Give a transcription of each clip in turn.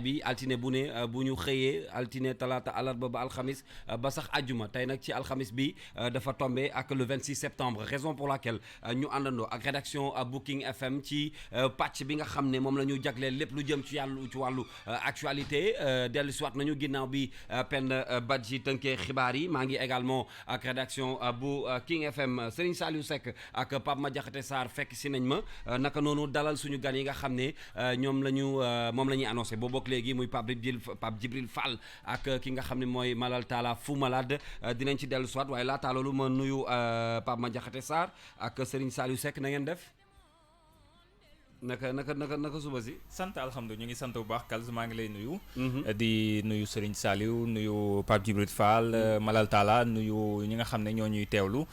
bi altine bu ne bu ñu xëyee altine talaata alarba ba alxamis ba sax àjjuma tey nag ci alxamis bi dafa tombé ak le 26 septembre raison pour laquelle ñu àndandoo ak rédaction Booking FM ci pàcc bi nga xam ne moom la ñu jagleel lépp lu jëm ci wàllu actualité dellu siwaat nañu ginnaaw bi Penda Badji tënkee xibaar yi maa ngi également ak rédaction bu King FM Serigne Saliou Seck ak Pape Madiakhate Sarr fekk si nañ ma naka noonu dalal suñu gan yi nga xam ne ñoom la ñu moom la ñuy annoncé boobu léegi muy Pape Djibril Fall ak ki nga xam ne mooy Malal Talla Fou Malade dinañ ci dellu soit waaye laataa loolu ma nuyu Pape Madiakhate Sarr ak Serigne Saliou Seck na ngeen def naka suba si. sant alhamdulilah ñu ngi sant bu baax Kals maa ngi lay nuyu. di nuyu Serigne Saliou nuyu Pape Djibril Fall Malal Talla nuyu ñi nga xam ne ñoo ñuy teewlu.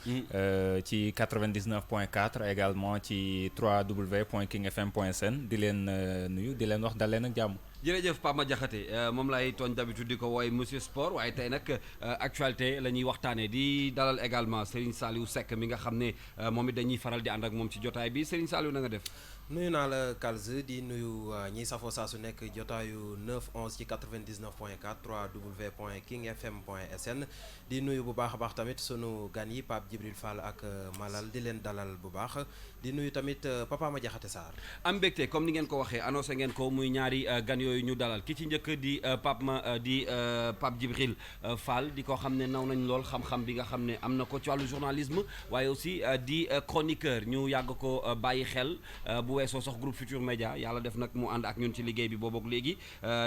ci 99.4 également ci www.kingfm.sn di leen nuyu di leen wax dal leen ak jàmm. jërëjëf Pape Madiakhate moom laay tooñ d'habitude di ko wooye monsieur sport waaye tey nag actualité la ñuy waxtaanee di dalal également Serigne Saliou Seck mi nga xam ne moom it dañuy faral di ànd ak moom ci jotaay bi Serigne Saliou na nga def. nuyu naa la Kals di nuyu ñiy safoo saa su nekk jotaayu 9-11 ci 99.4 www.kingfm.sn di nuyu bu baax a baax tamit sunu gan yi Pape Djibril Fall ak Malal di leen dalal bu baax di nuyu tamit Papa Madiakhate Sarr. am mbégte comme ni ngeen ko waxee annoncé ngeen ko muy ñaari gan yooyu ñu dalal ki ci njëkk di Pape Djibril Fall di ko xam ne naw nañ lool xam-xam bi nga xam ne am na ko ci wàllu journalisme waaye aussi di chroniqueur ñu yàgg ko bàyyi xel bu weesoo sax groupe Futur Média yàlla def nag mu ànd ak ñun ci liggéey bi boobook léegi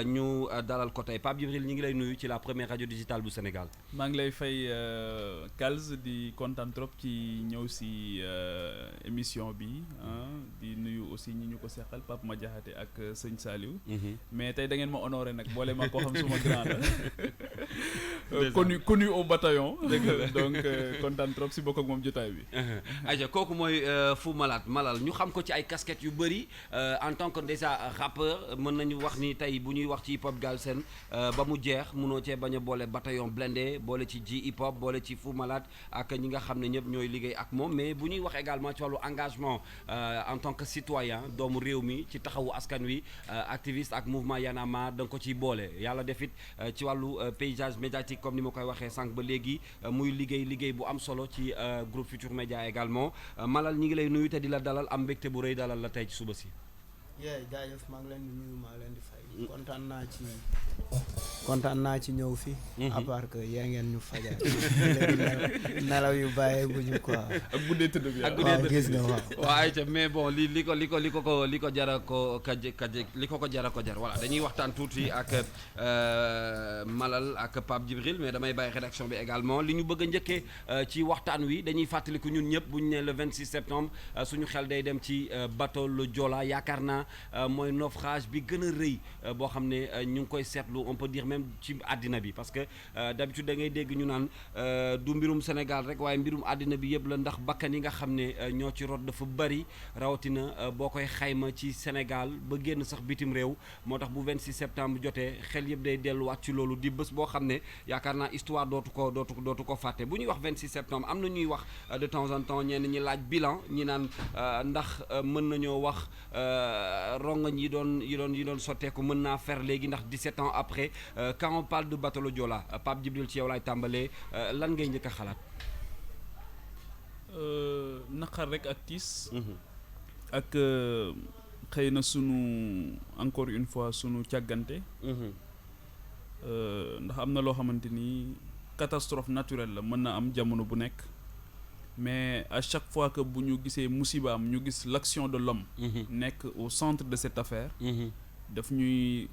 ñu dalal ko tey Pape Djibril ñi ngi lay nuyu ci la première radio digitale bu Sénégal. maa ngi lay fay Kals di kontaan trop ci ñëw si émission bi di nuyu aussi ñi ñu ko seqal Pape Madiakhate ak sëñ Saliou. mais tey da ngeen ma honoré nag boole ma koo xam suma grand la connu au bataillon donc kontaan trop si bokk ak moom jotaay bi. ayca kooku mooy Fou Malal ñu xam ko ci ay casquettes yu bëri en tant que déjà rappeur mën nañu wax ni tey bu ñuy wax ci hip hop Galsen ba mu jeex munoo cee bañ a boole bataillon blindé boole ci ji hip hop boole ci Fou Malade ak ñi nga xam ne ñëpp ñooy liggéey ak moom mais bu ñuy wax également ci wàllu engagement en tant que citoyen doomu réew mi ci taxawu askan wi activiste ak mouvement Y'en a marre da nga ko ciy boole yàlla defit ci wàllu paysage médiatique comme ni ma koy waxee sànq ba léegi muy liggéey bu am solo ci groupe Futur Média également Malal ñi ngi lay nuyu te di la dalal am mbégte bu rëy dalal la tey ci suba si. jaajëf maa ngi leen di nuyu maa leen di fay. kontaan naa ci ñëw fi à part que yaa ngeen ñu fajal. nelaw yu bàyyee bu ñu quoi. ak guddee tëdd bi waaw gis nga waaw. waaw ayca mais bon li ko jara ko jara voilà dañuy waxtaan tuuti ak Malal ak Pape Djibril mais damay bàyyi rédaction bi également li ñu bëgg a njëkkee ci waxtaan wi dañuy fàttaliku ñun ñëpp bu ñu ne le 26 septembre suñu xel day dem ci bateau le Joola yaakaar naa mooy naufrage bi gën a rëy boo xam ne ñu ngi koy seetlu on peut dire même ci àddina bi parce que d'habitude da ngay dégg ñu naan du mbirum Sénégal rek waaye mbirum àddina bi yëpp la ndax bakkan yi nga xam ne ñoo ci rot dafa bari rawatina boo koy xayma ci Sénégal ba génn sax bitim réew moo tax bu 26 septembre jotee xel yëpp day delluwaat ci loolu di bés boo xam ne yaakaar naa histoire dootu ko fàtte bu ñuy wax 26 septembre am na ñuy wax de temps en temps ñenn ñi laaj bilan ñi naan ndax mën nañoo wax rongoñ yi doon sotteeku mën naa fer léegi ndax 17 ans après quand on parle de bateau le Joola Pape Djibril ci yow laay tàmbalee lan ngay njëkk a xalaat. naqar rek ak tiis. ak xëy na sunu encore une fois sunu càggante. ndax am na loo xamante ni catastrophe naturelle la mën na am jamono bu nekk. mais à chaque fois que bu ñu gisee musibaam ñu gis l'action de l'homme nekk au centre de cette affaire daf ñuy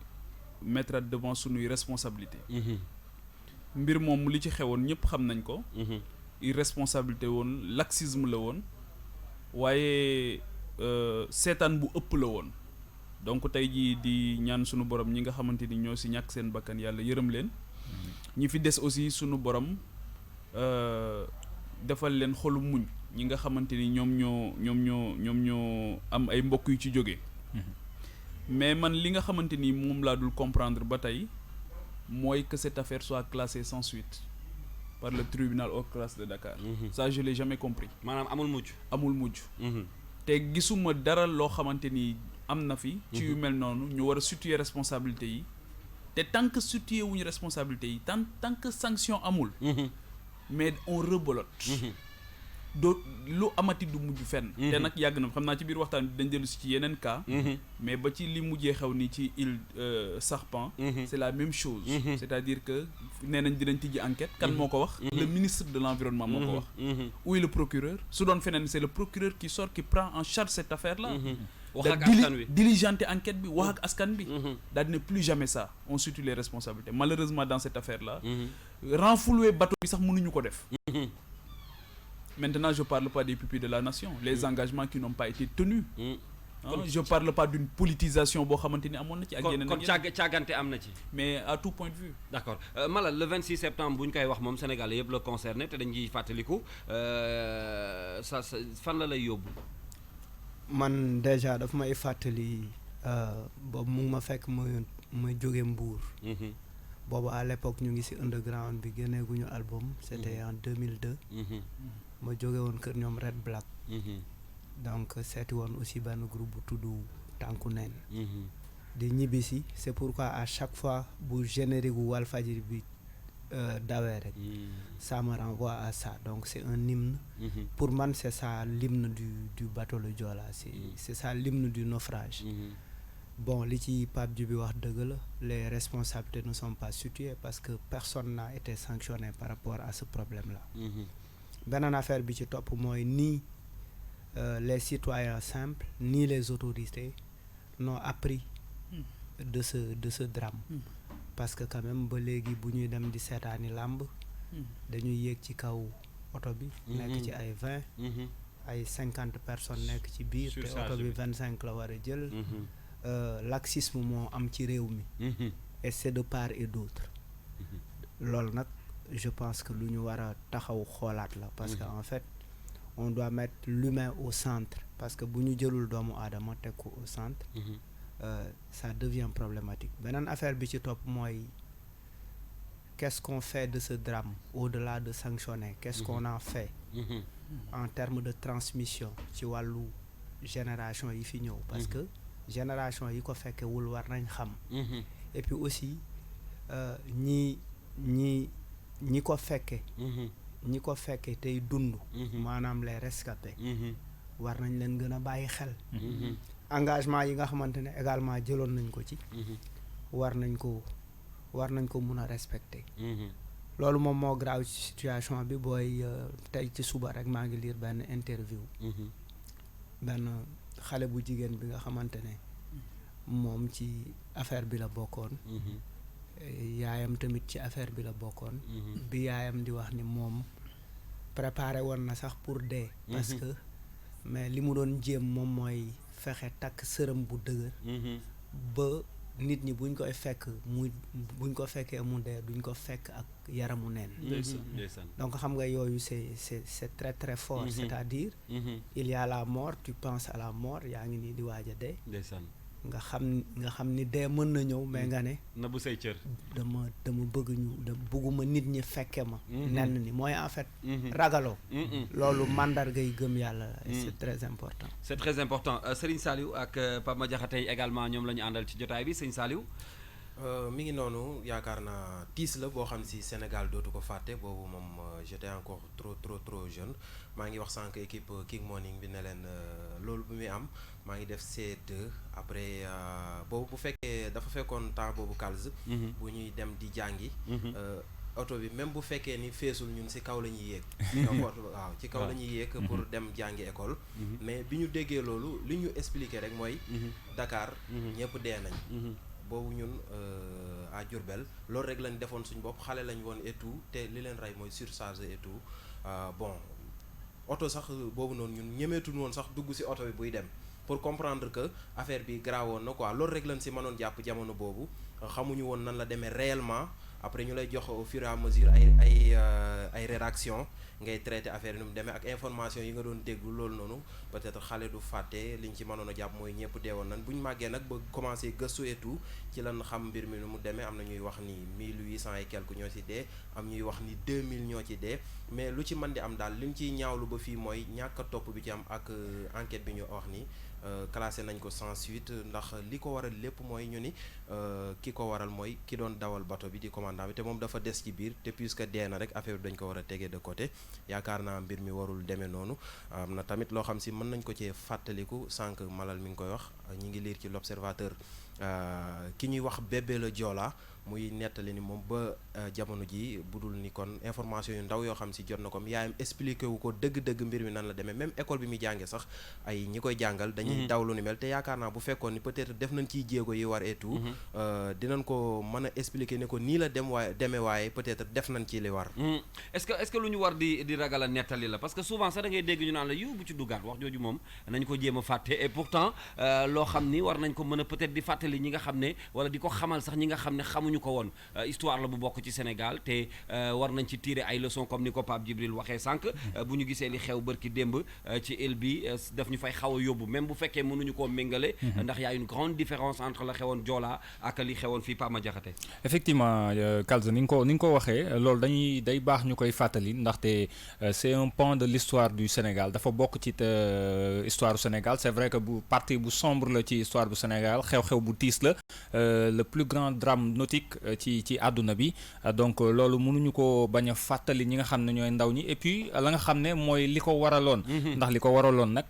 mettre devant sunuy responsabilité mbir moom li ci xewoon ñëpp xam nañ ko irresponsabilité woon laxisme la woon waaye seetaan bu ëpp la woon donc tey jii di ñaan sunu borom ñi nga xamante ni ñoo si ñàkk seen bakkan yàlla yërëm leen ñi fi des aussi sunu borom defal leen xolu muñ ñi nga xamante ni ñoom ñoo am ay mbokk yu ci jóge mais man li nga xamante ni moom laa dul comprendre ba tey mooy que cette affaire soit classée sans suite par le tribunal hors classe de Dakar. Ça je l'ai jamais compris. maanaam amul mujj. te gisuma dara loo xamante ni am na fi. ci yu mel noonu ñu war a situer responsabilité yi te tant que situer wuñu responsabilité yi tant que sanction amul. mais on rebolote. doo lu amati du mujj fenn. te nag yàgg na xam naa ci biir waxtaan bi dañ dellu si ci yeneen cas. mais ba ci li mujjee xew ni ci île Serpent. c'est la même chose. c'est-à-dire que nee nañ dinañ tijji enquête. kan moo ko wax. le ministre de l'environnement moo ko wax. où est le procureur su doon feneen c'est le procureur qui sort qui prend en charge cette affaire là. wax ak askan wi diligenter enquête bi wax ak askan bi. daal di ne plus jamais ça on situe les responsabilités malheureusement dans cette affaire là. renflouer bateau bi sax mënuñu ko def. Maintenant, je ne parle pas des pupilles de la nation, les engagements qui n'ont pas été tenus. Je ne parle pas d'une politisation mais à tout point de vue. D'accord. Malal, le 26 septembre, le Sénégal est concerné, fan la lay yóbbu. Man déjà daf may fàttali boobu mu ngi ma fekk ma jóge Mbour. Boobu à l'époque ñu ngi ci underground bi génneeguñu album c'était en 2002. ma jóge woon kër ñoom Red Black. donc seeti woon aussi benn groupe bu tudd Tànku Neen. di ñibbisi c'est pourquoi à chaque fois bu générique gu Walfadjri bi dawee rek ça me renvoie à ça donc c'est un hymne. Pour man c'est ça l'hymne du bateau le Joola c'est ça l'hymne du naufrage. Bon li ci Pape Djibi wax dëgg la les responsabilités ne sont pas situées parce que personne n'a été sanctionné par rapport à ce problème là. Beneen affaire bi ci topp mooy ni les citoyens simples ni les autorités n'ont appris de ce drame. Parce que quand même ba léegi bu ñuy dem di seetaani làmb dañuy yéeg ci kaw oto bi nekk ci ay 20 ay 50 personnes nekk ci biir te oto bi 25 la war a jël. Laxisme moo am ci réew mi. Et c'est de part et d'autre. Loolu nag je pense que lu ñu war a taxaw xoolaat la parce que en fait on doit mettre l'humain au centre parce que bu ñu jëlul doomu aadama teg ko au centre. Ça devient problématique. Beneen affaire bi ci topp mooy qu'est-ce qu'on fait de ce drame au-delà de sanctionner qu'est-ce qu'on en fait en termes de transmission ci wàllu génération yi fi ñëw parce que génération yi ko fekkewul war nañ xam. Et puis aussi ñi ko fekke ñi ko fekke tey dund maanaam les rescapés war nañ leen gën a bàyyi xel. Engagement yi nga xamante ne également jëloon nañ ko ci war nañ ko mun a respecter. Loolu moom moo graaw ci situation bi booy tey ci suba rek maa ngi lire benn interview benn xale bu jigéen bi nga xamante ne moom ci affaire bi la bokkoon. Yaayam tamit ci affaire bi la bokkoon. Bi yaayam di wax ni moom préparé woon na sax pour dee. Parce que mais li mu doon jéem moom mooy fexe takk sërëm bu dëgër. Ba nit ñi buñ koy fekk buñ ko fekkee mu dee duñ ko fekk ak yaramu neen. Donc xam nga yooyu c'est très très fort. C'est-à-dire il y a la mort, tu penses à la mort, yaa ngi nii di waaj a dee. nga xam ni dee mën na ñëw mais nga ne na bu say cër dama bëgguma nit ñi fekke ma nenn ni mooy en fait ragaloo loolu mandargay gëm yàlla c'est très important. C'est très important. Serigne Saliou ak Pape Madiakhaté également ñoom la ñu àndal ci jotaay bi Serigne Saliou. Mi ngi noonu yaakaar naa tiis la boo xam si Sénégal dootu ko fàtte boobu moom j'étais encore trop jeune maa ngi wax sànq équipe King Morning bi ne leen loolu bu muy am maa ngi def C2 après boobu bu fekkee dafa fekkoon temps boobu calze bu ñuy dem di jàngi oto bi même bu fekkee ni feesul ñun ci kaw la ñuy yéeg waaw ci kaw la ñuy yéeg pour dem jàngi école mais bi ñu déggee loolu li ñu expliqué rek mooy Dakar ñëpp dee nañ boobu ñun à Diourbel loolu rek lañ defoon suñ bopp xale lañ woon et tout te li leen rey mooy surcharge et tout bon oto sax boobu noonu ñun ñemeetuñu woon sax dugg ci oto bi buy dem pour comprendre que affaire bi graawoon na quoi loolu rek lañ ci mënoon jàpp jamono boobu xamuñu woon nan la demee réellement après ñu lay jox au fur et à mesure ay rédaction ngay traité affaire yi nu mu demee ak information yi nga doon déglu loolu noonu peut-être xale du fàtte liñ ci mënoon a jàpp mooy ñëpp deewoon nañ bu ñu màggee nag ba commencé gëstu et tout ci lan xam mbir mi nu mu demee am na ñuy wax ni 1800 et quelque ñoo ci dee am ñuy wax ni 2000 ñoo ci dee mais lu ci mën di am daal liñ ciy ñaawlu ba fii mooy ñàkk a topp bi ci am ak enquête bi ñu wax ni classé nañ ko sans suite ndax li ko waral lépp mooy ñu ni ki ko waral mooy ki doon dawal bateau bi di commandant bi te moom dafa des ci biir te puisque dee na rek affaire bi dañ ko war a tegee de côté yaakaar naa mbir mi warul demee noonu am na tamit loo xam si mën nañ ko cee fàttaliku sànq Malal mi ngi koy wax ñi ngi lire ci l'Observateur ki ñuy wax Bébé le Joola muy nettali ni moom ba jamono ji budul ni kon information yu ndaw yoo xam si jot na ko yaayam expliqué wu ko dëgg-dëgg mbir mi nan la demee même école bi muy jàngee sax ay ñi koy jàngal dañuy daw lu ni mel te yaakaar naa bu fekkoon ni peut-être def nañ ciy jéego yi war et tout dinañ ko mën a expliquer ne ko nii la demee waaye peut-être def nañ ci li war est-ce que lu ñu war di ragal a nettali la parce que souvent sax da ngay dégg ñu naan la yu bu ci duggaat wax jooju moom nañ ko jéem a fàtte et pourtant loo xam ni war nañ ko mën a peut-être di fàttali ñi nga xam ne wala di ko xamal sax ñi nga xam ne xamuñu ko woon histoire la bu bokk ci Sénégal te war nañ ci tirer ay leçons comme ni ko Pape Djibril waxee sànq bu ñu gisee li xew bërki démb ci île bi daf ñu fay xaw a yóbbu même bu fekkee mënuñu koo méngale ndax y a une grande différence entre la xewoon Joola ak li xewoon fii Pama Diakhaté effectivement Kalza ni nga ko waxee loolu day baax ñu koy fàttali ndaxte c'est un pan de l'histoire du Sénégal dafa bokk ci histoire du Sénégal c'est vrai que bu partie bu sombre la ci histoire du Sénégal xew-xew bu tiis la le plus grand drame nautique ci àdduna bi donc loolu mënuñu ko bañ a fàttali ñi nga xam ne ñooy ndaw ñi et puis la nga xam ne mooy li ko waraloon ndax li ko waraloon nag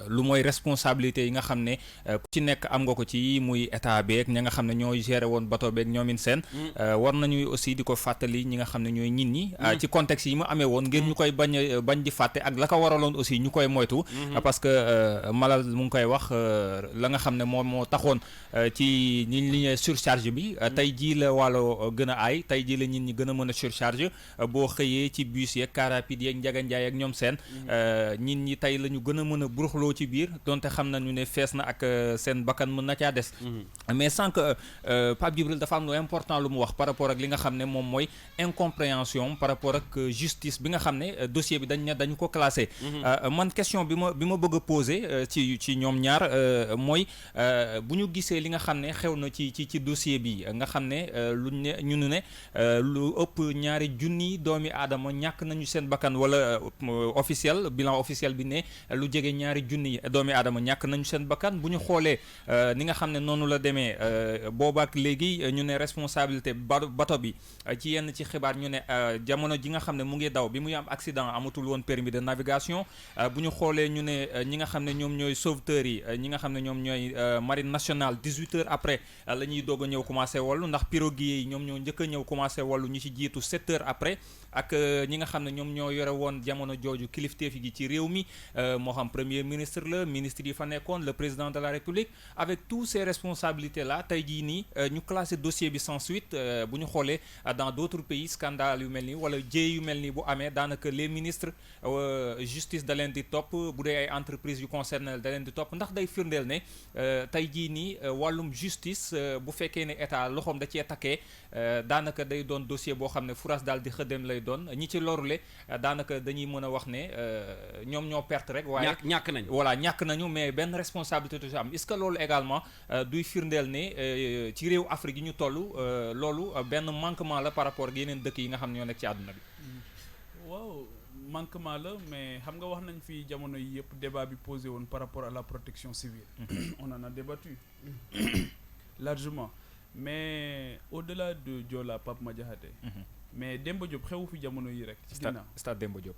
lu mooy responsabilité yi nga xam ne ku ci nekk am nga ko ci muy état beeg ña nga xam ne ñooy gérer woon bateau beeg ñoomin seen war nañuy aussi di ko fàttali ñi nga xam ne ñooy nit ñi ci contexte yi mu amee woon ngir ñu koy bañ di fàtte ak la ko waraloon aussi ñu koy moytu parce que Malal mu ngi koy wax la nga xam ne moom moo taxoon ci li ñuy surcharge bi tey jii la wàllo gën a aay tey jii la nit ñi gën a mën a surcharge boo xëyee ci bus yeeg car rapide yeeg njaganjaay ak ñoom seen nit ñi tey la ñu gën a mën a buruxloo ci biir donte xam nañu ne fees na ak seen bakkan mën na caa des mais sans que Pape Djibril dafa am lu important lu mu wax par rapport ak li nga xam ne moom mooy incompréhension par rapport ak justice bi nga xam ne dossier bi dañu ko classé man question bi ma bëgg a poser ci ñoom ñaar mooy bu ñu gisee li nga xam ne xew na ci dossier bi nga xam ne ñu ne lu ëpp ñaari junni doomi aadama ñàkk nañu seen bakkan wala bilan officiel bi ne lu jege ñaari junni doomi aadama ñàkk nañu seen bakkan bu ñu xoolee ni nga xam ne noonu la demee boobaak léegi ñu ne responsabilité bato bi ci yenn ci xibaar ñu ne jamono ji nga xam ne mu ngi daw bi muy am accident amatul woon permis de navigation bu ñu xoolee ñu ne ñi nga xam ne ñoom ñooy sauveteurs yi ñi nga xam ne ñoom ñooy marine nationale 18 heures après la ñuy doog a ñëw commencé wallu ndax piroguiers yi ñoom ñoo njëkk a ñëw commencé wallu ñu ci jiitu 7 heures après ak ñi nga xam ne ñoom ñoo yore woon jamono jooju kilifteef gi ci réew mi moo xam premier ministre la ministre yi fa nekkoon le président de la République avec tous ces responsabilités là tey jii nii ñu classé dossier bi sans suite bu ñu xoolee dans d'autres pays scandale yu mel nii wala jéey yu mel nii bu amee daanaka les ministres justice da leen di topp bu dee ay entreprises yu concerné da leen di topp ndax day firndeel ne tey jii nii wàllum justice bu fekkee ne état loxoom da cee takkee daanaka day doon dossier boo xam ne furas daal di xëddem lay doon ñi ci lorule daanaka dañuy mën a wax ne ñoom ñoo perte rek. waaye ñàkk nañu mais benn responsabilité du am est-ce que loolu également duy firndeel ne ci réew Afrique yi ñu toll loolu benn manquement la par rapport ak yeneen dëkk yi nga xam ne ñoo nekk ci àdduna bi. waaw manquement la mais xam nga wax nañ fi jamono yi yëpp débat bi posé woon par rapport à la protection civile. On en a débattu largement mais au-delà de Joola Pape Madiakhaté mais Demba Diop xewu fi jamono yi rek. ci ginnaaw stade Demba Diop.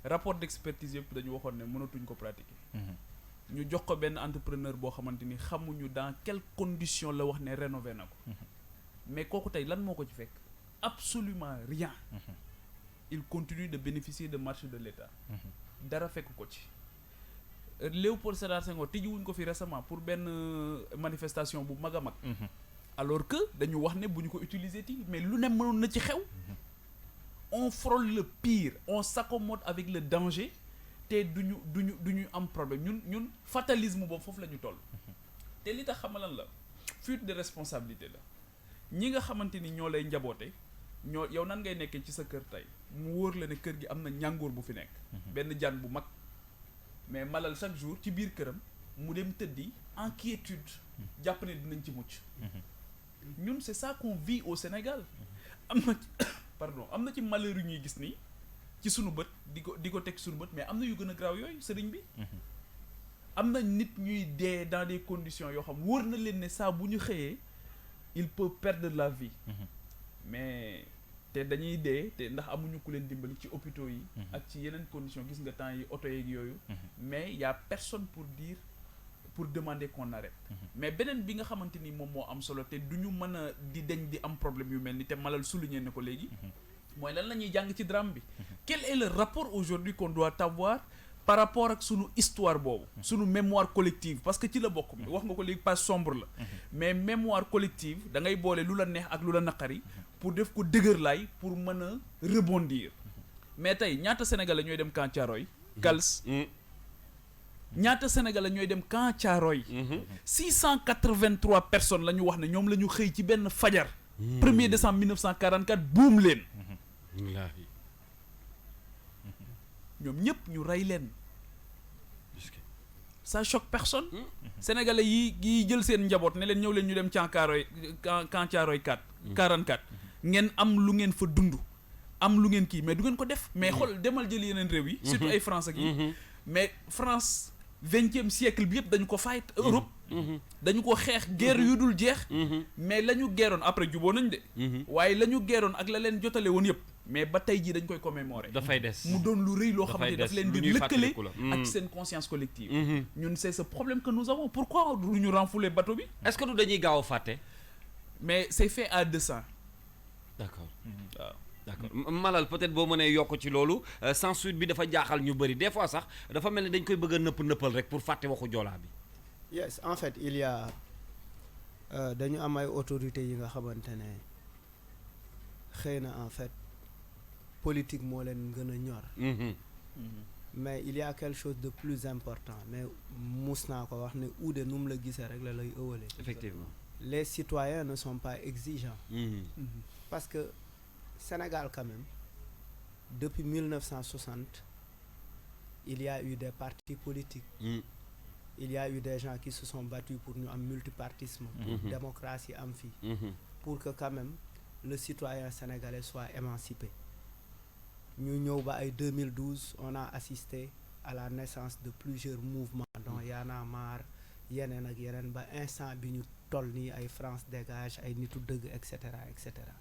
rapport d'expertise yëpp dañu waxoon ne mënatuñ ko pratiquer. ñu jox ko benn entrepreneur boo xamante ni xamuñu dans quelles conditions la wax ne rénover na ko. mais kooku tey lan moo ko ci fekk. absolument rien. il continue de bénéficier de marché de l'État. dara fekk ko ci. Léopold Sédar Senghor tijjiwuñ ko fi récemment pour benn manifestation bu mag a mag. alors que dañu wax ne bu ñu ko utiliser ti mais lu ne mënoon na ci xew. on frôle le pire on s'accommode avec le danger te duñu am problème ñun fatalisme boobu foofu la ñu toll. te li tax xamalan la fuite de responsabilité la ñi nga xamante ni ñoo lay njaboote yow nan ngay nekkee ci sa kër tey mu wóor la ne kër gi am na ñàngoor bu fi nekk. benn jaan bu mag mais Malal chaque jour ci biir këram mu dem tëddi en quiétude jàpp ne dinañ ci mucc. ñun c'est ça qu'on vit au Sénégal. am na ci malheur yu ñuy gis nii ci sunu bët di ko teg sunu bët mais am na yu gën a graaw yooyu sëriñ bi. am na nit ñuy dee dans des conditions yoo xam wóor na leen ne saa bu ñu xëyee il peut perdre la vie mais te dañuy dee te ndax amuñu ku leen dimbali ci hôpitaux yi ak ci yeneen conditions gis nga temps yi oto yeeg yooyu mais y a personne pour demander qu'on arrête mais beneen bi nga xamante ni moom moo am solo te du ñu mën a di dañ di am problème yu mel ni te Malal souligné na ko léegi mooy lan la ñuy jàng ci drame bi quel est le rapport aujourd'hui qu'on doit avoir par rapport ak sunu histoire boobu sunu mémoire collective parce que ci la bokk wax nga ko léegi page sombre la mais mémoire collective da ngay boole lu la neex ak lu la naqari pour def ko dëgërlaay pour mën a rebondir mais tey ñaata Sénégalais ñooy dem Camp Thiaroye Kals ñaata Sénégalais ñooy dem Camp Thiaroye 683 personnes la ñu wax ne ñoom la ñu xëy ci benn fajar 1er décembre 1944 buum leen ñoom ñëpp ñu rey leen ça choque personne sénégalais yi jël seen njaboot ne leen ñëw leen ñu dem Camp Thiaroye 44 ngeen am lu ngeen fa dund am lu ngeen kii mais du ngeen ko def mais xool demal jël yeneen réew yi surtout ay France ak yi mais France 20e siècle bi yëpp dañu ko fight Europe dañu ko xeex guerre yu dul jeex mais la ñu guerroon après juboo nañ de waaye la ñu guerroon ak la leen jotale woon yëpp mais ba tey jii dañ koy commémorer dafay des mu doon lu rëy loo xamante daf leen di lëkkale ak seen conscience collective ñun c'est ce problème que nous avons pourquoi du ñu renfouler bateau bi est-ce que du dañuy gaaw a fàtte mais c'est fait à dessein d'accord waaw d'accord Malal peut-être boo mënee yokk ci loolu censure bi dafa jaaxal ñu bëri des fois sax dafa mel ni dañ koy bëgg a nëppal rek pour fàtte waxu joolaa bi yes en fait il y a dañu am ay autorités yi nga xamante ne xëy na en fait politique moo leen gën a ñor mais il y a quelque chose de plus important mais mus naa ko wax ne uude nu mu la gisee rek la lay ëwalee effectivement les citoyens ne sont pas exigeants parce que Sénégal quand même depuis 1960 il y a eu des partis politiques il y a eu des gens qui se sont battus pour ñu am multipartisme démocratie am fii pour que quand même le citoyen sénégalais soit émancipé ñu ñëw ba ay 2012 on a assisté à la naissance de plusieurs mouvements dont Y en a marre yeneen ak yeneen ba instant bi ñu toll nii ay France dégage ay nitu dëgg et cetera et cetera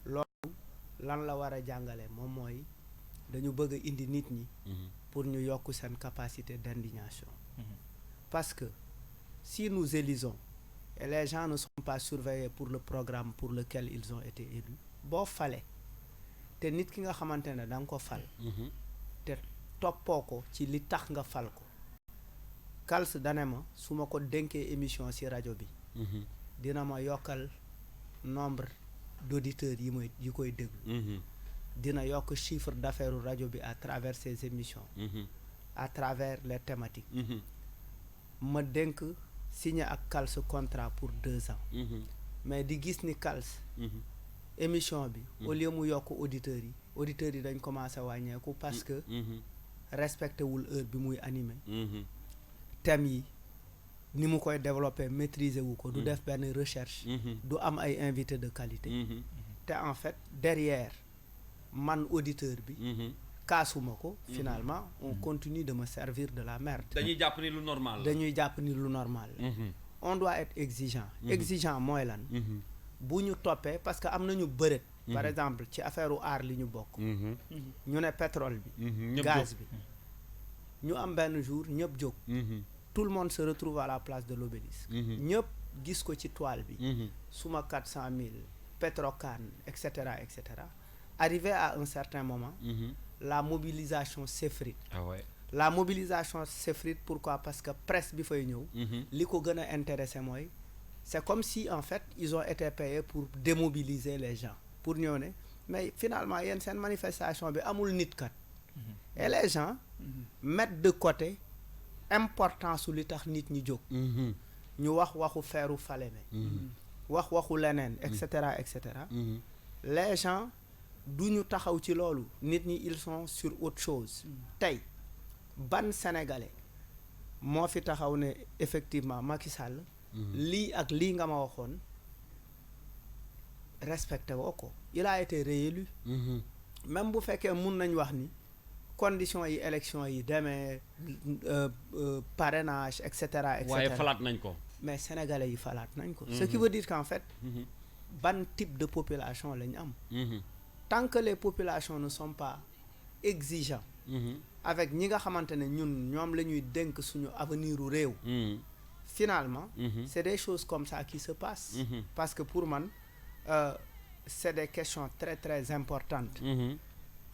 loolu lan la war a jàngale moom mooy dañu bëgg a indi nit ñi pour ñu yokk seen capacité d'indignation parce que si nous élisons et les gens ne sont pas surveillés pour le programme pour lequel ils ont été élus boo fale te nit ki nga xamante ne da nga ko fal te toppoo ko ci li tax nga fal ko Kals dane ma su ma ko dénkee émission ci rajo bi dina ma yokkal nombre d'auditeurs yi koy déglu dina yokk chiffre d'affaires rajo bi à travers ces émissions à travers les thématiques ma dénk signé ak Kals contrat pour 2 ans mais di gis ni Kals émission bi au lieu mu yokk auditeurs yi dañ commencé wàññeeku parce que respecté wul heure bi muy animé thèmes yi ni mu koy développer maîtriser wu ko du def benn recherche du am ay invités de qualité te en fait derrière man auditeur bi kaasuma ko finalement on continue de me servir de la merde dañuy jàpp ni lu normal on doit être exigeant mooy lan bu ñu toppee parce que am nañu bëreet par exemple ci affaire u aar li ñu bokk ñu ne pétrole bi gaz bi ñu am benn jour ñëpp jóg tout le monde se retrouve à la place de l'obélisque ñëpp gis ko ci toile bi suma 400 000 Petrocan et cetera arrivé à un certain moment la mobilisation s'effrite la mobilisation s'effrite pourquoi parce que presse bi fay ñëw li ko gën a intéressé mooy c'est comme si en fait ils ont été payés pour démobiliser les gens pour ñëw ne mais finalement yéen seen manifestation bi amul nit kat et les gens mettent de côté importance su li tax nit ñi jóg ñu wax waxu feeru Falémé wax waxu leneen et cetera les gens du ñu taxaw ci loolu nit ñi ils sont sur autre chose tey ban sénégalais moo fi taxaw ne effectivement Macky Sall lii ak lii nga ma waxoon respecté woo ko il a été réélu même bu fekkee mun nañ wax ni conditions yi élection yi demee parrainage et cetera et waaye cetera falaat nañ ko. mais sénégalais yi falaat nañ ko. ce qui veut dire qu'en fait ban type de population la ñu am. tant que les populations ne sont pas exigeants. avec ñi nga xamante ne ñun ñoom la ñuy dénk suñu avenir u réew. finalement. c'est des choses comme ça qui se passent. parce que pour man c'est des questions très très importantes.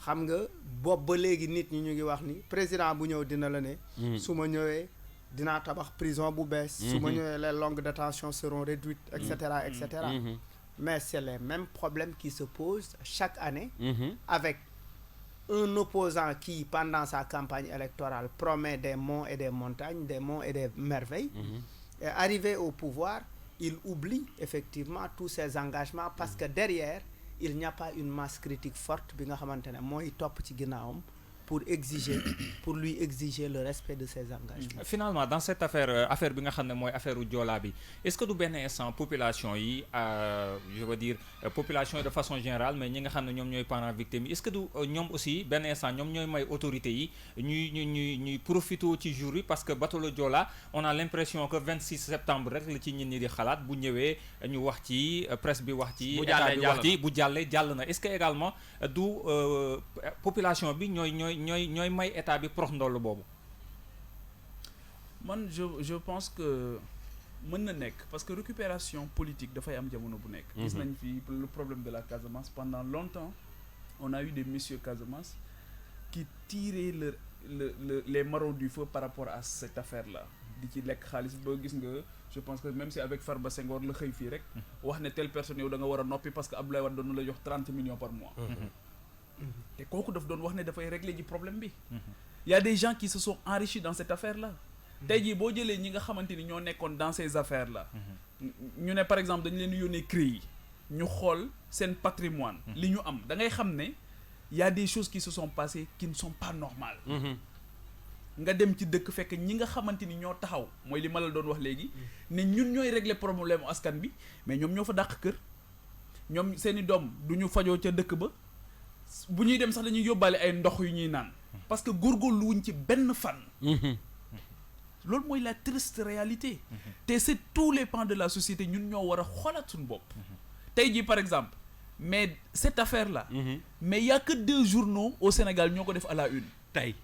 xam nga boobu ba léegi nit ñi ñu ngi wax ni président bu ñëw dina la ne. su ma ñëwee dinaa tabax prison bu bees. su ma ñëwee les longues détentions seront réduites et cetera et cetera. mais c'est les mêmes problèmes qui se posent chaque année. avec un opposant qui pendant sa campagne électorale promet des monts et des montagnes, des monts et des merveilles. Et arrivé au pouvoir, il oublie effectivement tous ses engagements parce que derrière il n'y a pas une masse critique forte bi nga xamante ne mooy topp ci ginnaawam pour lui exiger le respect de ses engagements. Finalement dans cette affaire bi nga xam ne mooy affaire u Joola bi est-ce que du benn instant population yi je veux dire population yi de façon générale mais ñi nga xam ne ñoom ñooy parents victimes yi est-ce que du ñoom aussi benn instant ñoom ñooy may autorités yi ñuy profité ci jour yi parce que bateau le Joola on a l'impression que 26 septembre rek la ci nit ñi di xalaat bu ñëwee ñu wax ci presse bi wax ci état bi wax ci bu jàllee jàll na est-ce que également du population bi ñooy may état bi prox ndoll boobu. man je pense que mën na nekk parce que récupération politique dafay am jamono bu nekk. gis nañ fi le problème de la Casamance pendant longtemps on a eu des messieurs Casamance qui tiraient les marrons du feu par rapport à cette affaire là di ci lekk xaalis ba gis nga je pense que même si avec Farba Senghor la xëy fii rek wax ne telle personne yow da nga war a noppi parce que Abdoulaye Wade doon la jox 30 millions par mois. te kooku daf doon wax ne dafay régler ji problème bi. y a des gens qui se sont enrichis dans cette affaire là. tey jii boo jëlee ñi nga xamante ni ñoo nekkoon dans ces affaires là. ñu ne par exemple dañu leen yónnee CREI yi ñu xool seen patrimoine li ñu am da ngay xam ne y a des choses qui se sont passées qui ne sont pas normales. nga dem ci dëkk fekk ñi nga xamante ni ñoo taxaw mooy li ma la doon wax léegi ne ñun ñooy régler problème askan bi mais ñoom ñoo fa dàq kër ñoom seeni doom du ñu fajoo ca dëkk ba. bu ñuy dem sax dañuy yóbbaale ay ndox yu ñuy naan parce que góorgóorlu wuñ ci benn fan. loolu mooy la triste réalité. te c'est tous les pans de la société ñun ñoo war a xoolaat suñu bopp. tey jii par exemple mais cette affaire là. mais y a que 2 journaux au Sénégal ñoo ko def à la une. tey.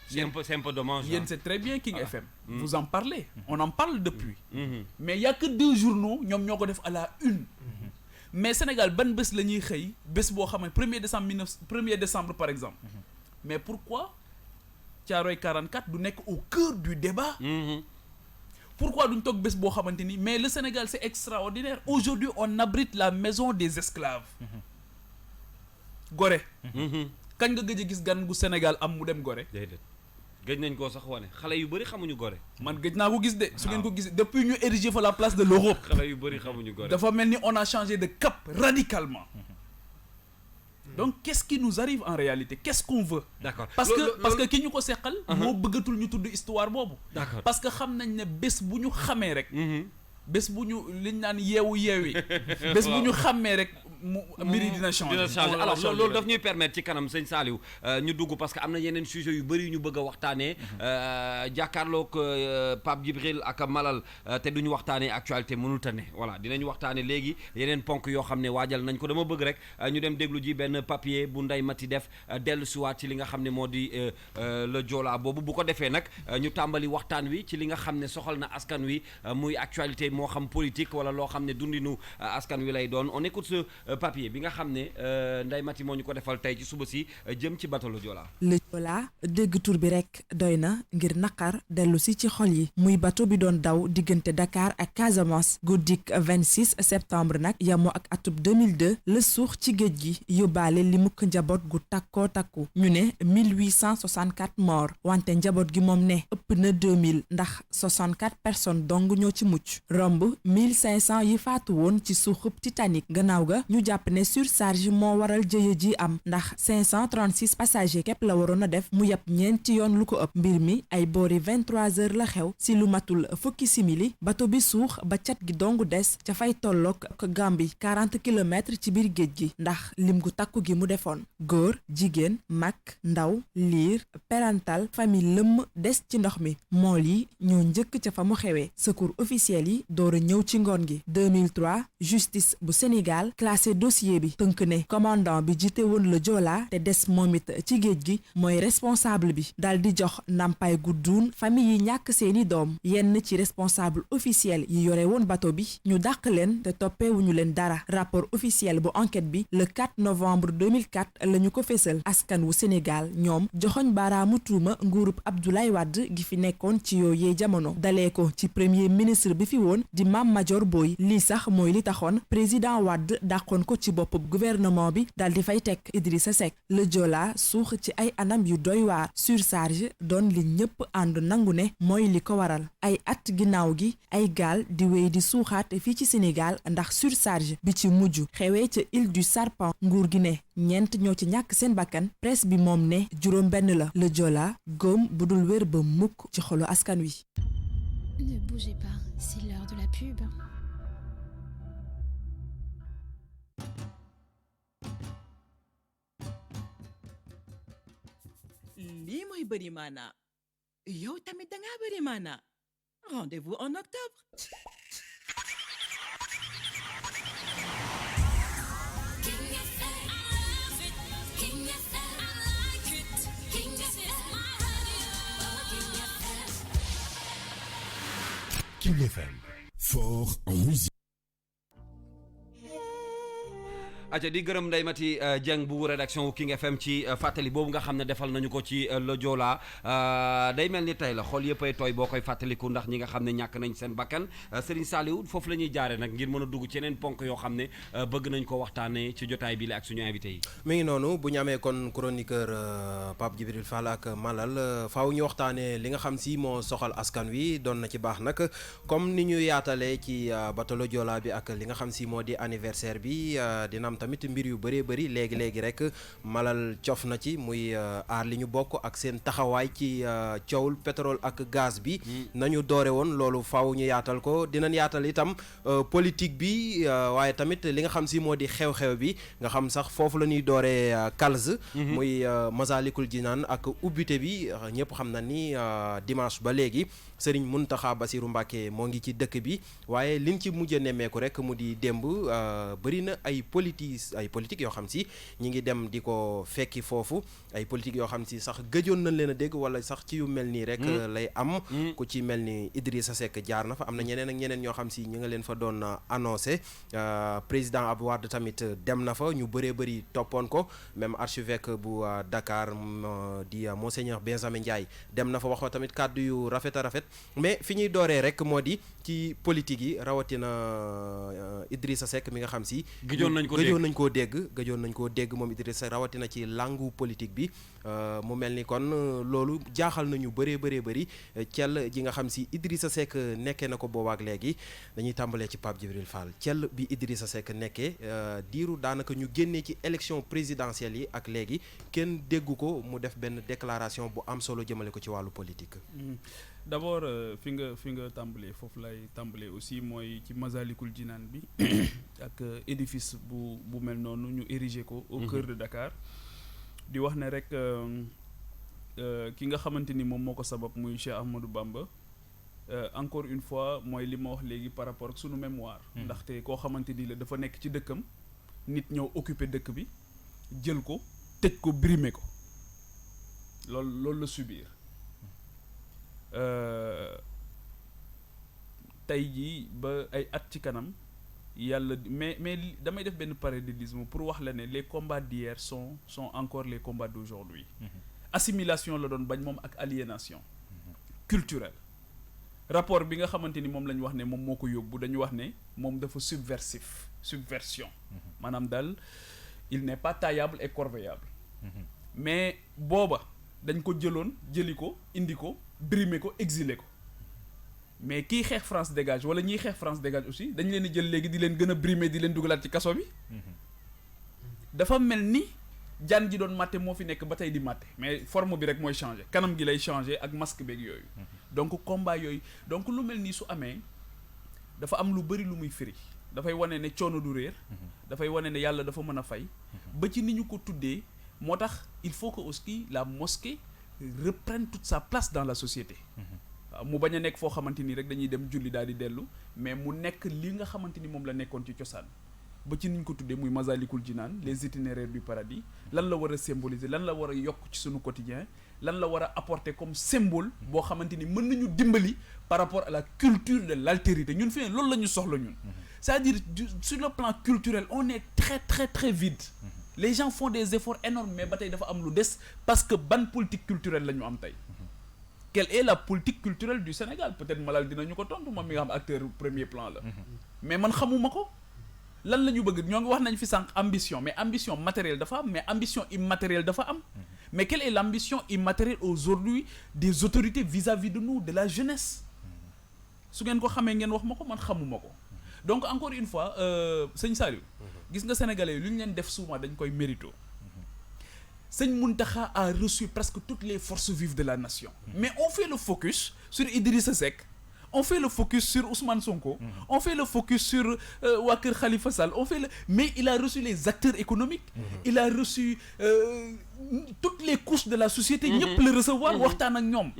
c'est un peu dommage. yéen c'est très bien King FM. vous en parlez. on en parle depuis. mais y a que 2 journaux ñoom ñoo ko def à la une. mais Sénégal ban bés la ñuy xëy bés boo xam ne 1er décembre par exemple. mais pourquoi Thiaroye 44 du nekk au cœur du débat. pourquoi duñ toog bés boo xamante ni mais le Sénégal c'est extraordinaire aujourd'hui on abrite la maison des esclaves. Gorée. kañ nga gëj a gis gan gu Sénégal am mu dem Gorée. déedéet gëj nañ koo sax wane xale yu bëri xamuñu Gorée. man gëj naa ko gis de. su ngeen ko gis depuis ñu ériger fa la place de l'Europe. xale yu bëri xamuñu Gorée. dafa mel ni on a changé de cap radicalement. donc qu'est-ce qui nous arrive en réalité qu'est-ce qu'on veut. d'accord parce que ki ñu ko seqal. moo bëggatul ñu tudd histoire boobu. d'accord parce que xam nañ ne bés bu ñu xamee rek. bés bu ñu liñ naan yeewi. bés bu ñu xamee rek mbiri dina changer. alors loolu daf ñuy permettre ci kanam sëñ Saliou ñu dugg parce que am na yeneen sujets yu bëri yu ñu bëgg a waxtaanee. jàkkaarloog Pape Djibril ak Malal te duñu waxtaanee actualité mënul ne voilà dinañu waxtaanee léegi yeneen ponk yoo xam ne waajal nañ ko dama bëgg rek ñu dem déglu ji benn papier bu Ndeye Mati def dellu siwaat ci li nga xam ne moo di le Joola boobu bu ko defee nag ñu tàmbali waxtaan wi ci li nga xam ne soxal na askan wi muy actualité moo xam politique wala loo xam ne dundinu askan wi lay doon on écoute ce papier bi nga xam ne Ndeye Mati moo ñu ko defal tey ci suba si jëm ci bateau le Joola. le Joola dégg tur bi rek doy na ngir naqar dellu si ci xol yi muy bateau bi doon daw diggante Dakar ak Casamance guddik 26 septembre nag yamoo ak atub 2002 la suux ci géej gi yóbbaale li mukk njaboot gu takkoo takku ñu ne 1864 morts wante njaboot gi moom ne ëpp na 2000 ndax 64 personnes dong ñoo ci mucc romb 1500 yi faatu woon ci suuxub Titanic gannaaw ga ñu jàpp ne surcharge moo waral jëye ji am ndax 536 passagers képp la waroon waroon a def mu yab ñeenti yoon lu ko ëpp mbir mi ay boori 23h la xew si lu matul fukki simili bato bi suux ba cat gi dong des ca fay tolloog Gambie 40 kilomètres ci biir géej gi ndax lim gu takku gi mu defoon góor jigéen mag ndaw liir parental famille lëmm des ci ndox mi mool yi ñoo njëkk ca fa mu xewee secours officiel yi door a ñëw ci ngoon gi 2003 justice bu Sénégal classé dossier bi tënk ne commandant bi jiite woon le Joola te des moom it ci géej gi mooy responsable bi dal di jox ndàmpaay gu duun famille yi ñàkk seeni doom yenn ci responsable officiel yi yore woon bato bi ñu dàq leen te toppeewuñu leen dara rapport officiel bu enquête bi le 4 novembre 2004 la ñu ko fésal askan wu Sénégal ñoom joxoñ baaraamu tuuma nguurub Abdoulaye Wade gi fi nekkoon ci yooyee jamono dalee ko ci premier ministre bi fi woon di Mame Madior Boye lii sax mooy li taxoon président Wade dàqoon ko ci boppub gouvernement bi dal di fay teg Idrissa Seck le Joola suux ci ay anam yu doy waar surcharge doon li ñëpp ànd nangu ne mooy li ko waral ay at ginnaaw gi ay gaal di wéy di suuxaat fii ci Sénégal ndax surcharge bi ci mujj xewee ca île du Serpent nguur gi ne ñeent ñoo ci ñàkk seen bakkan presse bi moom ne juróom benn la le Joola góom bu dul wér ba mukk ci xolu askan wi. Ne bougez pas, c'est l'heure de la pub. lii mooy bëri maana yow tamit danga bëri maana rendez-vous en octobre. King FM, fort en musique. aca di gërëm Ndeye Mati Dieng bu rédaction wu King FM ci fàttali boobu nga xam ne defal nañu ko ci le Joola day mel ni tey la xol yëppay tooy boo koy fàttaliku ndax ñi nga xam ne ñàkk nañ seen bakkan Serigne Saliou foofu la ñuy jaare nag ngir mën a dugg ci yeneen ponk yoo xam ne bëgg nañ ko waxtaanee ci jotaay bi la ak suñu invité yi. mi ngi noonu bu ñu amee kon chroniqueur Pape Djibril Fall ak Malal faaw ñu waxtaanee li nga xam si moo soxal askan wi doon na ci baax nag comme ni ñu yaatalee ci bateau le Joola bi ak li nga xam si moo di anniversaire bi dina am tamit mbir yu bëree bëri léegi rek Malal cof na ci muy aar li ñu bokk ak seen taxawaay ci coowul pétrole ak gaz bi nañu doore woon loolu faaw ñu yaatal ko dinañ yaatal itam politique bi waaye tamit li nga xam si moo di xew-xew bi nga xam sax foofu la ñuy dooree Kalz muy Masalikul Jinaan ak ubbite bi ñëpp xam na ni dimanche ba léegi Serigne Mountakha Bassirou Mbacké moo ngi ci dëkk bi waaye liñ ci mujj a nemmeeku rek mu di démb bëri na ay politique yoo xam si ñi ngi dem di ko fekki foofu ay politique yoo xam si sax gëjoon nañ leen a dégg wala sax ci yu mel nii rek lay am ku ci mel ni Idrissa Seck jaar na fa am na ñeneen ak ñeneen ñoo xam si ñu nga leen fa doon annoncé président Abdou Wade tamit dem na fa ñu bëree bëri toppoon ko même archevêque bu Dakar di Monseigneur Benjamin Ndiaye dem na fa wax fa tamit kàddu yu rafet a rafet mais fi ñuy dooree rek moo di ci politique yi rawatina Idrissa Seck mi nga xam si gëjoon nañ koo dégg moom Idrissa rawatina ci langu politique bi mu mel ni kon loolu jaaxal nañu bëree bëri cell ji nga xam si Idrissa Seck nekkee na ko boobaak léegi dañuy tàmbalee ci Pape Djibril Fall cell bi Idrissa Seck nekkee diiru daanaka ñu génnee ci élection présidentielle yi ak léegi kenn déggu ko mu def benn déclaration bu am solo jëmale ko ci wàllu politique. d'abord fi nga tàmbalee foofu lay tàmbalee aussi mooy ci Masalikul Jinaan bi ak édifice bu mel noonu ñu érigé ko au cœur de Dakar di wax ne rek ki nga xamante ni moom moo ko sabab muy Cheikh Ahmadou Bamba encore une fois mooy li ma wax léegi par rapport ak sunu mémoire ndaxte koo xamante ni la dafa nekk ci dëkkam nit ñëw occuper dëkk bi jël ko tëj ko brimer ko loolu la subir tey jii ba ay at ci kanam yàlla mais damay def benn parallélisme pour wax la ne les combats d'hier sont encore les combats d'aujourd'hui assimilation la doon bañ moom ak aliénation culturelle rapport bi nga xamante ni moom la ñu wax ne moom moo ko yóbbu dañu wax ne moom dafa subversion maanaam daal il n'est pas taillable et corvéable mais booba dañ ko jëli ko indi ko brimer ko exiler ko mais kii xeex France dégage wala ñiy xeex France dégage aussi dañ leen di jël léegi di leen gën a brimer di leen dugalaat ci kaso bi dafa mel ni jaan ji doon matte moo fi nekk ba tey di matte mais forme bi rek mooy changer kanam gi lay changer ak masque beeg yooyu donc combat yooyu donc lu mel nii su amee dafa am lu bëri lu muy firi dafay wane ne coono du réer dafay wane ne yàlla dafa mën a fay ba ci ni ñu ko tuddee moo tax il faut que aussi la mosquée reprenne toute sa place dans la société waaw mu bañ a nekk foo xamante ni rek dañuy dem julli daal di dellu mais mu nekk li nga xamante ni moom la nekkoon ci cosaan ba ci ni ñu ko tuddee muy Masalikul Jinaan les itinéraires du paradis lan la war a symboliser lan la war a yokk ci suñu quotidien lan la war a apporter comme symbole boo xamante ni mën nañu dimbali par rapport à la culture de l'altérité ñun fi loolu la ñu soxla ñun c'est-à-dire sur le plan culturel on est très très très vide les gens font des efforts énormes mais ba tey dafa am lu des parce que ban politique culturelle la ñu am tey quelle est la politique culturelle du Sénégal peut-être Malal dinañu ko tontu moom mi nga xam acteur premier plan la mais man xamuma ko lan la ñu bëgg ñoo ngi wax nañ fi sànq ambition mais ambition matérielle dafa am mais ambition immatérielle dafa am mais quelle est l'ambition immatérielle aujourd'hui des autorités vis-à-vis de nous de la jeunesse su ngeen ko xamee ngeen wax ma ko man xamuma ko donc encore une fois sëñ Saliou gis nga sénégalais yi lu ñu leen def souvent dañ koy mérito sëñ Mountakha a reçu presque toutes les forces vives de la nation mais on fait le focus sur Idrissa Seck on fait le focus sur Ousmane Sonko on fait le focus sur waa kër Khalifa Sall on fait le mais il a reçu les acteurs économiques il a reçu toutes les couches de la société ñëpp le recevoir waxtaan ak ñoom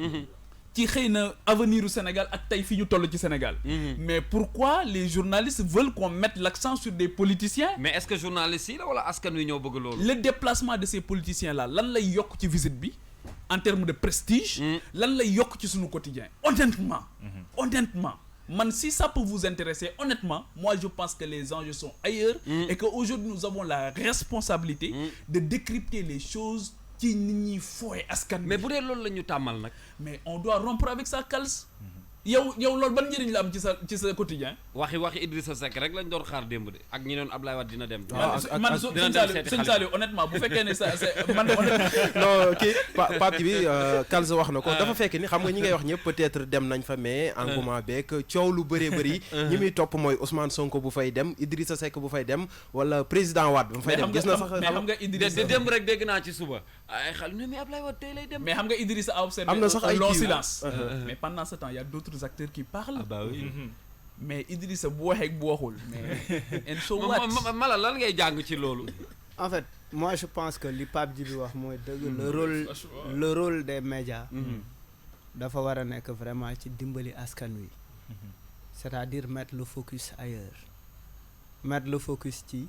ci xëy na avenir u Sénégal ak tey fi ñu toll ci Sénégal mais pourquoi les journalistes veulent qu'on mette l'accent sur des politiciens mais est-ce que journalistes yi la wala askan wi ñoo bëgg loolu le déplacement de ces politiciens là lan lay yokk ci visite bi en termes de prestige lan lay yokk ci suñu quotidien honnêtement man si ça peut vous intéresser honnêtement moi je pense que les enjeux sont ailleurs et que aujourd'hui nous avons la responsabilité de décrypter les choses ci nit ñi fooye askan mais bu dee loolu la ñu tàmmal nag mais on doit rompre avec ça Kals yow loolu ban njëriñ la am ci sa quotidien waxi Idrissa Seck rek lañ doon xaar démb de ak ñi doon Ablaye Wade dina dem man sëñ Saliou honnêtement bu fekkee ne ça man non kii Pape bi Kals wax na ko dafa fekk ni xam nga ñi ngay wax ñëpp peut-être dem nañ fa mais engouement beeg coow lu bëree bëri ñi muy topp mooy Ousmane Sonko bu fay dem Idrissa Seck bu fay dem wala président Wade bu fay dem gis na sax mais xam nga Idrissa dem rek dégg naa ci suba ay xel ne mais Ablaye Wade tey lay dem mais xam nga Idrissa a observé am na sax ay long silence mais pendant ce temps il y a d'autres acteurs qui parlent mais Idrissa bu waxee bu waxul mais and so what Mala lan ngay jàng ci loolu en fait moi je pense que li Pape Djibi wax mooy dëgg le rôle des médias dafa war a nekk vraiment ci dimbali askan wi c'est-à-dire mettre le focus ailleurs mettre le focus ci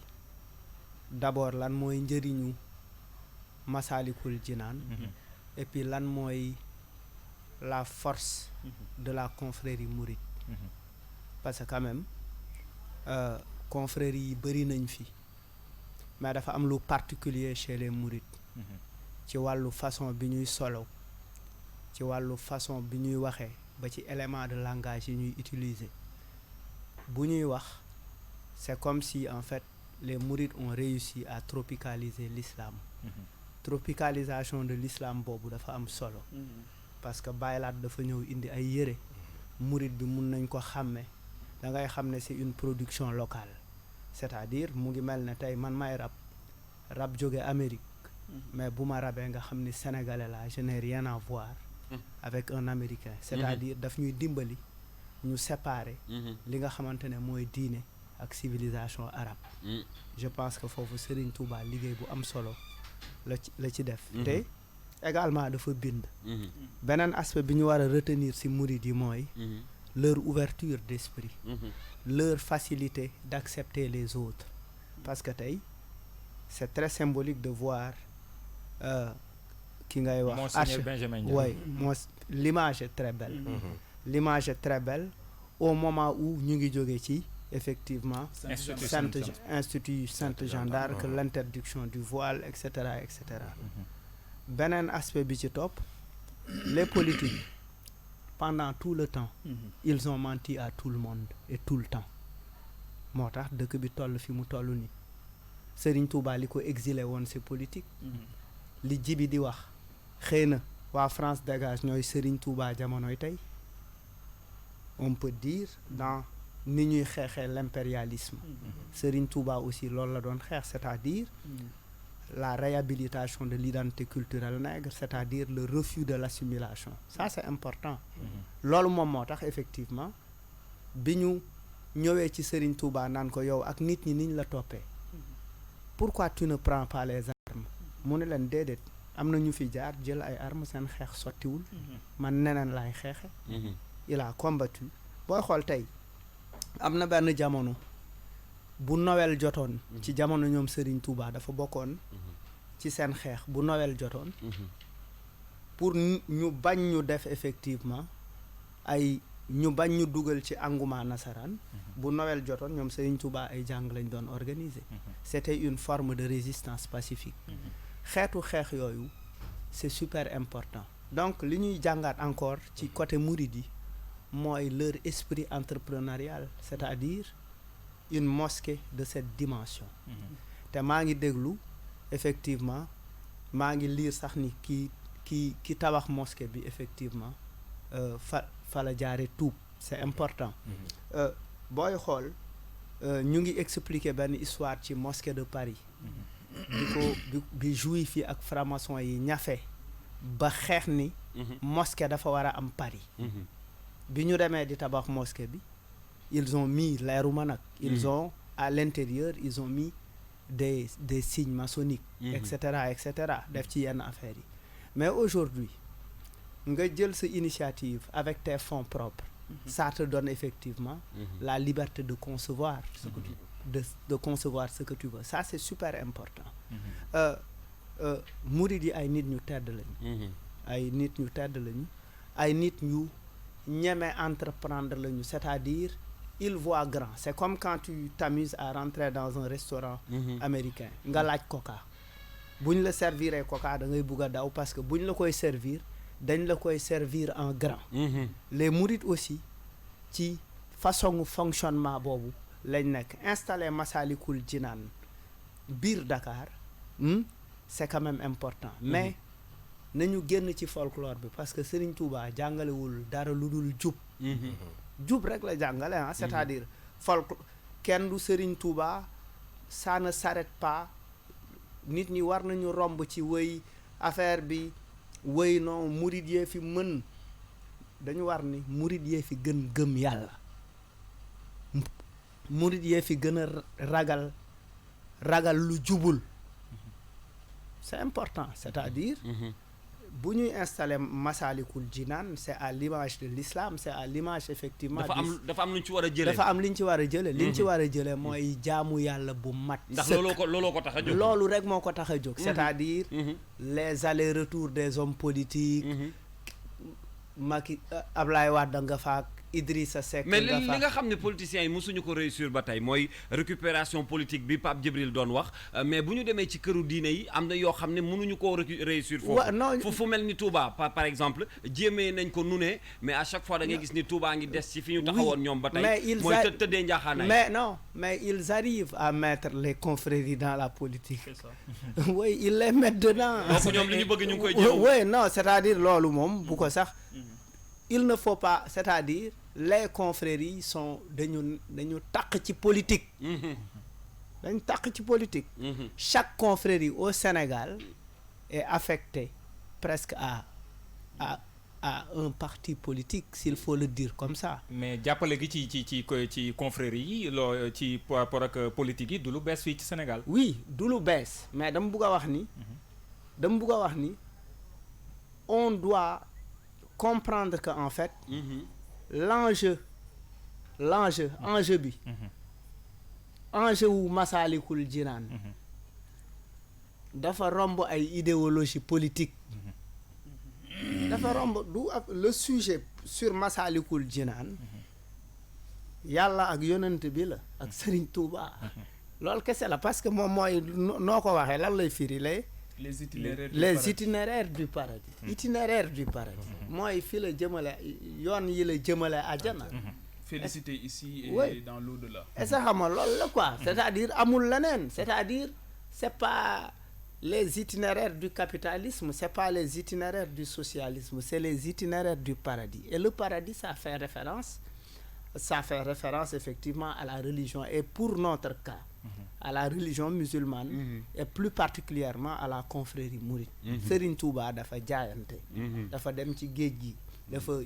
d'abord lan mooy njëriñu Masalikul Jinaan et puis lan mooy la force de la confrérie mouride parce que quand même confrérie yi bëri nañ fi mais dafa am lu particulier chez les mourides ci wàllu façon bi ñuy solo ci wàllu façon bi ñuy waxee ba ci élément de langage yi ñuy utiliser bu ñuy wax c'est comme si en fait les mourides ont réussi à tropicaliser l'islam tropicalisation de l'islam boobu dafa am solo parce que baylaat dafa ñëw indi ay yére murit bi mun nañ ko xàmme da ngay xam ne c'est une production locale c'est-à-dire mu ngi mel ne tey man may rap jóge Amérique mais bu ma rabee nga xam ni sénégalais la je n'ai rien à voir avec un américain c'est-à-dire daf ñuy dimbali ñu séparer li nga xamante ne mooy diine ak civilisation arabe je pense que foofu Serigne Touba liggéey bu am solo la ci def te également dafa bind beneen aspect bi ñu war a retenir ci mouride yi mooy leur ouverture d'esprit leur facilité d'accepter les autres parce que tey c'est très symbolique de voir ki ngay wax Monseigneur Benjamin ouais, l'image est très belle l'image est très belle au moment où ñu ngi jóge ci effectivement Institut Sainte Jeanne d'Arc l'interdiction du voile etc beneen aspect bi ci topp les politiques pendant tout le temps ils ont menti à tout le monde et tout le temps moo tax dëkk bi toll fi mu toll ni Serigne Touba li ko exilé woon c'est politique li jibi di wax xëy na waa France dégage ñooy Serigne Touba jamonoy tey on peut dire dans ni ñuy xeexee l'impérialisme Serigne Touba aussi loolu la doon xeex c'est-à-dire la réhabilitation de l'identité culturelle nègre, c'est-à-dire le refus de l'assimilation. Ça c'est important. loolu moom moo tax effectivement bi ñu ñëwee ci Serigne Touba naan ko yow ak nit ñi niñ la toppee pourquoi tu ne prends pas les armes mu ne leen déedéet am na ñu fi jaar jël ay armes seen xeex sottiwul man neneen laay xeexe il a combattu booy xool tey am na benn jamono bu Noël jotoon ci jamono ñoom Serigne Touba dafa bokkoon ci seen xeex bu Noël jotoon pour ñu bañ ñu def effectivement ay ñu bañ ñu dugal ci engouement nasaraan bu Noël jotoon ñoom Serigne Touba ay jàng lañ doon organiser c'était une forme de résistance pacifique xeetu xeex yooyu c'est super important donc li ñuy jàngaat encore ci côté mouride yi mooy leur esprit entrepreneurial c'est-à-dire une mosquée de cette dimension te maa ngi déglu effectivement maa ngi lire sax ni ki tabax mosquée bi effectivement fa la jaare tuub c'est important booy xool ñu ngi expliquer benn histoire ci mosquée de Paris bi juif yi ak franc-maçon yi ñafe ba xeex ni mosquée dafa war a am Paris bi ñu demee di tabax mosquée bi ils ont mis leeruma nag ils ont à l'intérieur ils ont mis des signes maçonniques et cetera def ci yenn affaires yi mais aujourd'hui nga jël sa initiative avec tes fonds propres ça te donne effectivement la liberté de concevoir ce que tu veux, de concevoir ce que tu veux ça c'est super important murid yi ay nit ñu tedd lañu ay nit ñu tedd lañu ay nit ñu ñeme entreprendre lañu c'est-à-dire il voit grand c'est comme quand tu t'amuses à rentrer dans un restaurant américain nga laaj coca buñ la serviree coca da ngay bugg a daw parce que buñ la koy servir dañ la koy servir en grand les mourides aussi ci façon fonctionnement boobu lañ nekk installé Massalikul Jinaan biir Dakar c'est quand même important mais nañu génn ci folklore bi parce que Serigne Touba jàngalewul dara lu dul jub rek la jàngale ah c'est-à-dire kenn du Serigne Touba ça ne s'arrête pas nit ñi war nañu romb ci wëy affaire bi wëy non murid yee fi mën dañu war ni murid yee fi gën gëm yàlla murid yee fi gën a ragal lu jubul c'est important c'est-à-dire bu ñuy installer Massalikul Jinaan c'est à l'image de l'islam c'est à l'image effectivement dafa am lu ñu ci war a jëlee dafa am li ñu ci war a jëlee li ñu ci war a jëlee mooy jaamu yàlla bu mat ndax looloo ko tax a jóg loolu rek moo ko tax a jóg c'est-à-dire les allers-retours des hommes politiques Macky Ablaye Wade nga faak Idrissa Seck mais li nga xam ne politiciens yi mosuñu ko réussir ba tey mooy récupération politique bi Pape Djibril doon wax mais bu ñu demee ci këru diine yi am na yoo xam ne mënuñu koo réussir foofu fu mel ni Touba par exemple jéemee nañ ko nu ne mais à chaque fois da ngay gis ni Touba ngi des ci fi ñu taxawoon ñoom ba tey mooy tëddee njaaxaanaay mais ils arrivent à mettre les confréries dans la politique oui ils les mettent dedans donc ñoom li ñu bëgg ñu ngi koy jël oui non c'est-à-dire loolu moom bu ko sax il ne faut pas c'est-à-dire les confréries sont dañu taq ci politique dañu taq ci politique chaque confrérie au Sénégal est affectée presque à un parti politique s'il faut le dire comme ça mais jàppale gi ci confrérie yi loo ci par rapport ak politique yi du lu bees fii ci Sénégal oui du lu bees mais dama bëgg a wax ni on doit comprendre que en fait l'enjeu bi enjeu wu Massalikul Jinaan dafa romb ay idéologie politique dafa romb le sujet sur Massalikul Jinaan yàlla ak yonent bi la ak Serigne Touba loolu kese la parce que moom mooy noo ko waxee lan lay firi les itinéraires du paradis itinéraire du paradis mooy fi la jëmale yoon yi la jëmale àjjana félicité ici et dans l'au-delà et ça xam nga loolu la quoi c'est-à-dire amul leneen c'est-à-dire c'est pas les itinéraires du capitalisme c'est pas les itinéraires du socialisme c'est les itinéraires du paradis et le paradis ça fait référence effectivement à la religion et pour notre cas à la religion musulmane et plus particulièrement à la confrérie mouride. Serigne Touba dafa jaayante. dafa dem ci géej gi.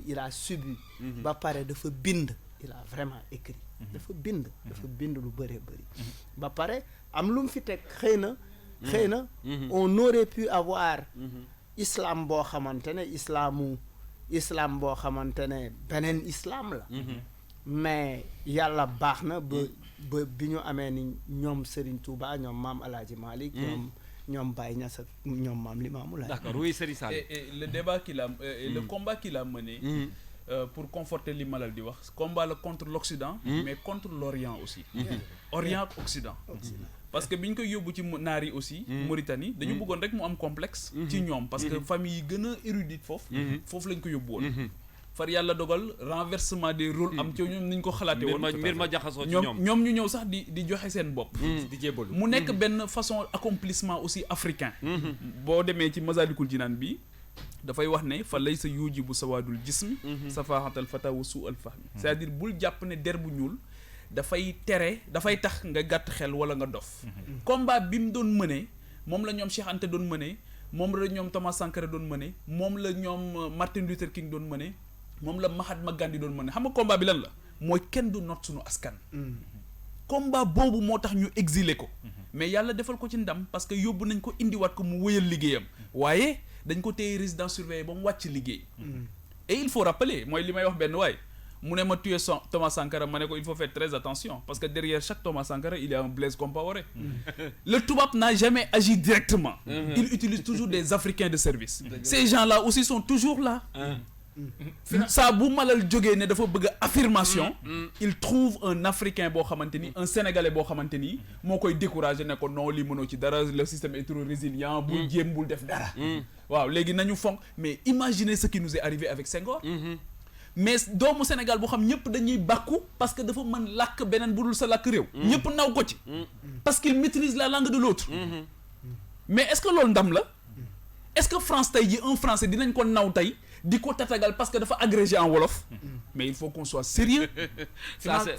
il a subi. ba pare dafa bind. il a vraiment écrit. dafa bind lu bëree bëri. ba pare am lu mu fi teg xëy na on aurait pu avoir islam boo xamante ne islam boo xamante ne beneen islam la. mais yàlla baax na ba bi ñu amee ni ñoom Serigne Touba ñoom maam El Hadj Malick ñoom Baye Niass ak ñoom maam Limamou Laye. D'accord, oui, Serigne Sall. Et le débat le combat qu'il a mené pour conforter li Malal di wax combat la contre l'Occident mais contre l'Orient aussi. Orient ak Occident. Parce que bi ñu koy yóbbu ci naar yi aussi Mauritanie dañu bëggoon rek mu am complexe ci ñoom parce que famille yi gën a érudite foofu lañ ko yóbbu woon. far yàlla dogal renversement des rôles am ci ñoom niñ ko xalaate woon mbir ma jaxasoo ci ñoom ñu ñëw sax di joxe seen bopp di jébalu mu nekk benn façon accomplissement aussi africain boo demee ci Masalikul Jinaan bi dafay wax ne fa lay sa yuuji bu sawaadul jismi safahatal fata wa suu al fahmi c'est-à-dire bul jàpp ne der bu ñuul dafay tax nga gàtt xel wala nga dof combat bi mu doon mëne moom la ñoom Cheikh Anta doon mëne moom la ñoom Thomas Sankara doon mëne moom la ñoom Martin Luther King doon mëne moom la Mahatma Gandhi doon mën ne xam nga combat bi lan la mooy kenn du not suñu askan. combat boobu moo tax ñu exilé ko. mais yàlla defal ko ci ndam parce que yóbbu nañ ko indiwaat ko mu wëyal liggéeyam waaye dañ ko téye résidence surveillée ba mu wàcc liggéey. et il faut rappeler mooy li may wax benn waay mu ne ma tuer Thomas Sankara ma ne ko il faut faire très attention parce que derrière chaque Thomas Sankara il y a un Blaise Compaoré. Le tubaab n'a jamais agi directement. Il utilise toujours des Africains de service. Ces gens-là aussi sont toujours là. saa bu Malal jógee ne dafa bëgg affirmation il trouve un Africain boo xamante ni un Sénégalais boo xamante ni moo koy décourager ne ko non lii mënoo ci dara le système est trop résilient bul jéem bul def dara waaw léegi nañu fonk mais imaginez ce qui nous est arrivé avec Senghor mais doomu Sénégal boo xam ñëpp dañuy bàkku parce que dafa mën làkk beneen bu dul sa làkk réew ñëpp naw ko ci parce qu'il maîtrise la langue de l'autre mais est-ce que loolu ndam la est-ce que France tey ji un Français dinañ ko naw tey di ko tatagal parce que dafa agrégé en wolof mais il faut qu'on soit sérieux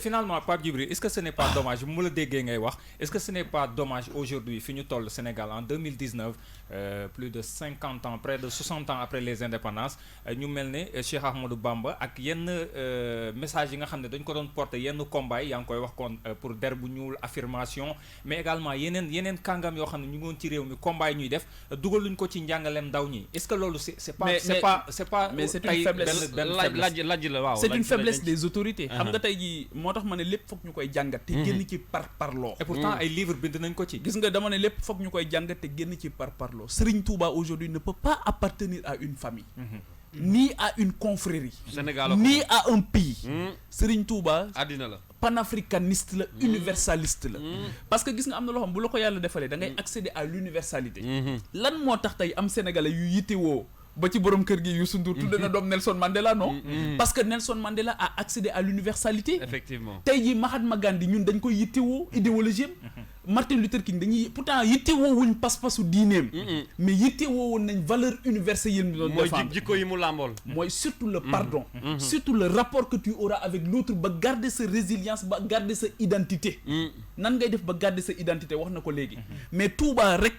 finalement Pape Djibril est-ce que ce n'est pas dommage bu mu la déggee ngay wax est-ce que ce n'est pas dommage aujourd'hui fi ñu toll Sénégal en 2019 plus de 50 ans près de 60 ans après les indépendances ñu mel ne Cheikh Ahmadou Bamba ak yenn message yi nga xam ne dañ ko doon porter yenn combat yi yaa ngi koy wax kon pour der bu ñuul affirmation mais également yeneen kàngam yoo xam ne ñu ngi woon ci réew mi combat yi ñuy def dugaluñ ko ci njàngaleem ndaw ñi est-ce que loolu c'est pas mais c'est une faiblesse c'est une faiblesse des autorités xam nga tey jii moo tax ma ne lépp foog ñu koy jàngat te génn ci parloo et pourtant ay livres bind nañ ko ci gis nga dama ne lépp foog ñu koy jàngat te génn ci parloo Serigne Touba aujourd'hui ne peut pas appartenir à une famille ni à une confrérie ni à un pays Serigne Touba àddina la panafricaniste la universaliste la parce que gis nga am na loo xam bu la ko yàlla defalee da ngay accéder à l'universalité lan moo tax tey am sénégalais yu yittewoo ba ci borom kër gi Youssou Ndour tudde na doom Nelson Mandela non parce que Nelson Mandela a accédé à l'universalité effectivement tey jii Mahatma Gandhi ñun dañ koy yittewoo idéologie Martin Luther King dañuy pourtant yittewoo wuñ pas-pasu diineem mais yittewoo woon nañ valeur universelle yi mu doon défendre mooy jikko yi mu làmbool mooy surtout le pardon surtout le rapport que tu auras avec l'autre ba garder sa résilience ba garder sa identité nan ngay def ba garder sa identité wax na ko léegi mais Touba rek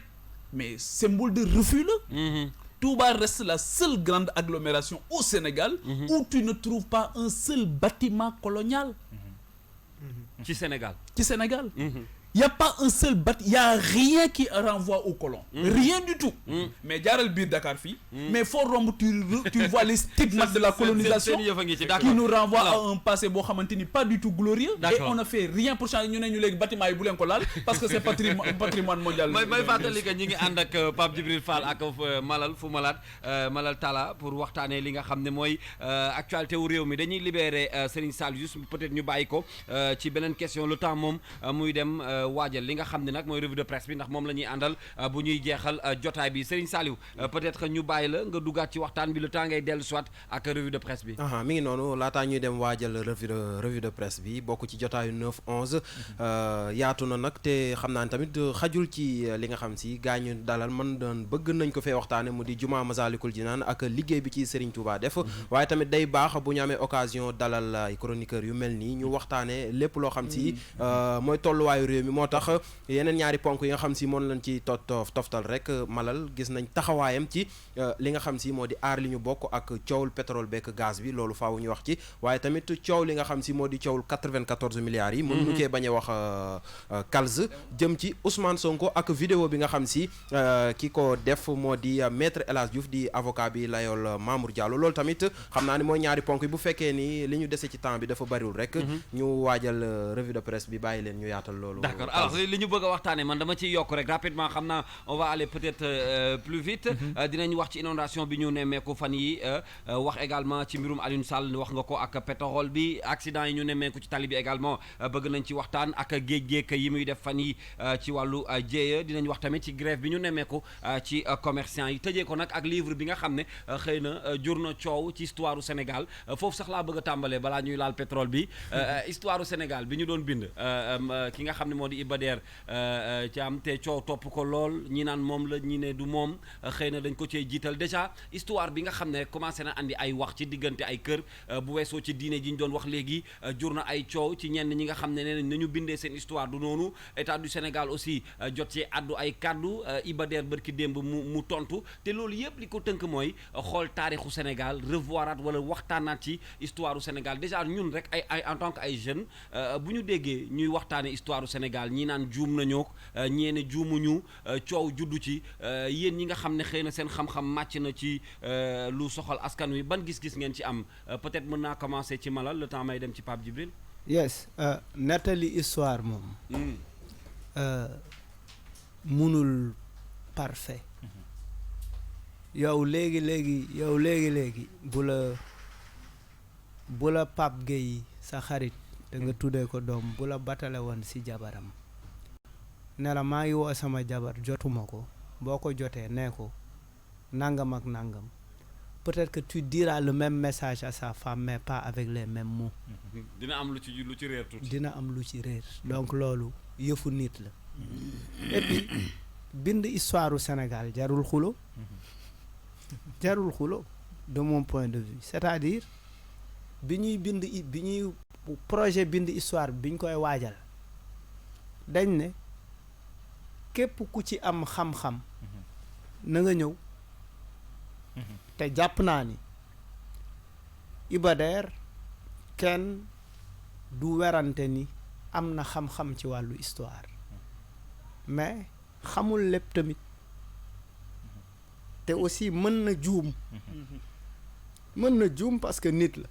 mais symbole de refus la Touba reste la seule grande agglomération au Sénégal où tu ne trouves pas un seul bâtiment colonial. Ci Sénégal. Il n'y a pas un seul bâtiment, il n'y a rien qui renvoie aux colons. Rien du tout. Mais Djaral Bir Dakar fi, mais fort romb tu vois les stigmates de la colonisation qui nous renvoient à un passé bo xamanteni pas du tout glorieux et on ne fait rien pour changer ñu ne ñu légui bâtiment yi bu len ko laal parce que c'est patrimoine mondial. may fatali que ñi ngi and ak Pape Djibril Fall ak Malal Fou Malal Talla pour waxtané li nga xamné moy actualité wu réew mi dañuy libérer Serigne Sall juste peut-être ñu bayiko ci benen question le temps mom muy dem waajal li nga xam ne nag mooy revue de presse bi ndax moom la ñuy àndal bu ñuy jeexal jotaay bi Serigne Saliou peut-être ñu bàyyi la nga duggaat ci waxtaan bi le temps ngay dellu soit ak revue de presse bi mi ngi noonu laataa ñuy dem waajal revue de presse bi bokk ci jotaayu 9-11 yaatu na nag te xam naa tamit xajul ci li nga xam si gaañu dalal man doon bëgg nañ ko fee waxtaane mu di jumaa Masalikul Jinaan ak liggéey bi ci Serigne Touba def waaye tamit day baax bu ñu amee occasion dalal ay chroniqueurs yu mel nii ñu waxtaane lépp loo xam si mooy tolluwaayu réew mi moo tax yeneen ñaari ponk yi nga xam si moom lañ ci toftal rek Malal gis nañ taxawaayam ci li nga xam si moo di aar li ñu bokk ak coowul pétrole beeg gaz bi loolu faaw ñu wax ci waaye tamit coow li nga xam si moo di coowul 94 milliards yi mën nu cee bañ a wax Kals jëm ci Ousmane Sonko ak vidéo bi nga xam si ki ko def moo di maître El Hadj Diouf di avocat bi layool Mamour Diallo loolu tamit xam naa ni mooy ñaari ponk yi bu fekkee ni li ñu dese ci temps bi dafa bariwul rek ñu waajal revue de presse bi bàyyi leen ñu yaatal loolu. D'accord, alors li ñu bëgg a waxtaanee man dama ciy yokk rek rapidement xam naa on va aller peut-être plus vite dinañ wax ci inondation bi ñu nemmeeku fan yi wax également ci mbirum Alioune Sall wax nga ko ak pétrole bi accident yi ñu nemmeeku ci tali bi également bëgg nañ ci waxtaan ak géej yi muy def fan yi ci wàllu jéeya dinañ wax tamit ci grève bi ñu nemmeeku ci commerçant yi tëjee ko nag ak livre bi nga xam ne xëy na jur na coow ci histoire du Sénégal foofu sax laa bëgg a tàmbalee balaa ñuy laal pétrole bi histoire du Sénégal bi ñu doon bind ki nga xam ne moo di Iba Der Thiam te coow topp ko lool ñi naan moom la ñi ne du moom xëy na dañ ko cee jiital déjà histoire bi nga xam ne commencé na andi ay wax ci diggante ay kër bu weesoo ci diine ji ñu doon wax léegi jur na ay coow ci ñenn ñi nga xam ne nee nañ nañu bindee seen histoire du noonu état du Sénégal aussi jot ci addu ay kaddu Iba Der bërki démb mu tontu te loolu yëpp li ko tënk mooy xool taarixu Sénégal revoiraat wala waxtaanaat ci histoire du Sénégal déjà ñun rek ay en tant que ay jeunes bu ñu déggee ñuy waxtaane histoire du Sénégal ñi naan juum nañoo ñee ne juumuñu coow juddu ci yéen ñi nga xam ne xëy na seen xam-xam màcc na ci lu soxal askan wi ban gis-gis ngeen ci am peut-être mën naa commencer ci Malal le temps may dem ci Pape Djibril. yes nettali histoire moom munul parfait yow léegi bu la Pape Gueye sa xarit te nga tuddee ko doom bu la batale woon ci jabaram ne la maa ngi woo sama jabar jotuma ko boo ko jotee nee ko nangam ak nangam peut-être que tu diras le même message à sa femme mais pas avec les mêmes mots. dina am lu ci réer tuuti. dina am lu ci réer donc loolu yëfu nit la et puis bind histoire du Sénégal jarul xulo de mon point de vue c'est-à-dire bi ñuy projet bind histoire bi ñu koy waajal dañ ne képp ku ci am xam-xam na nga ñëw te jàpp naa ni Iba Der kenn du werante ni am na xam-xam ci wàllu histoire mais xamul lépp tamit te aussi mën na juum parce que nit la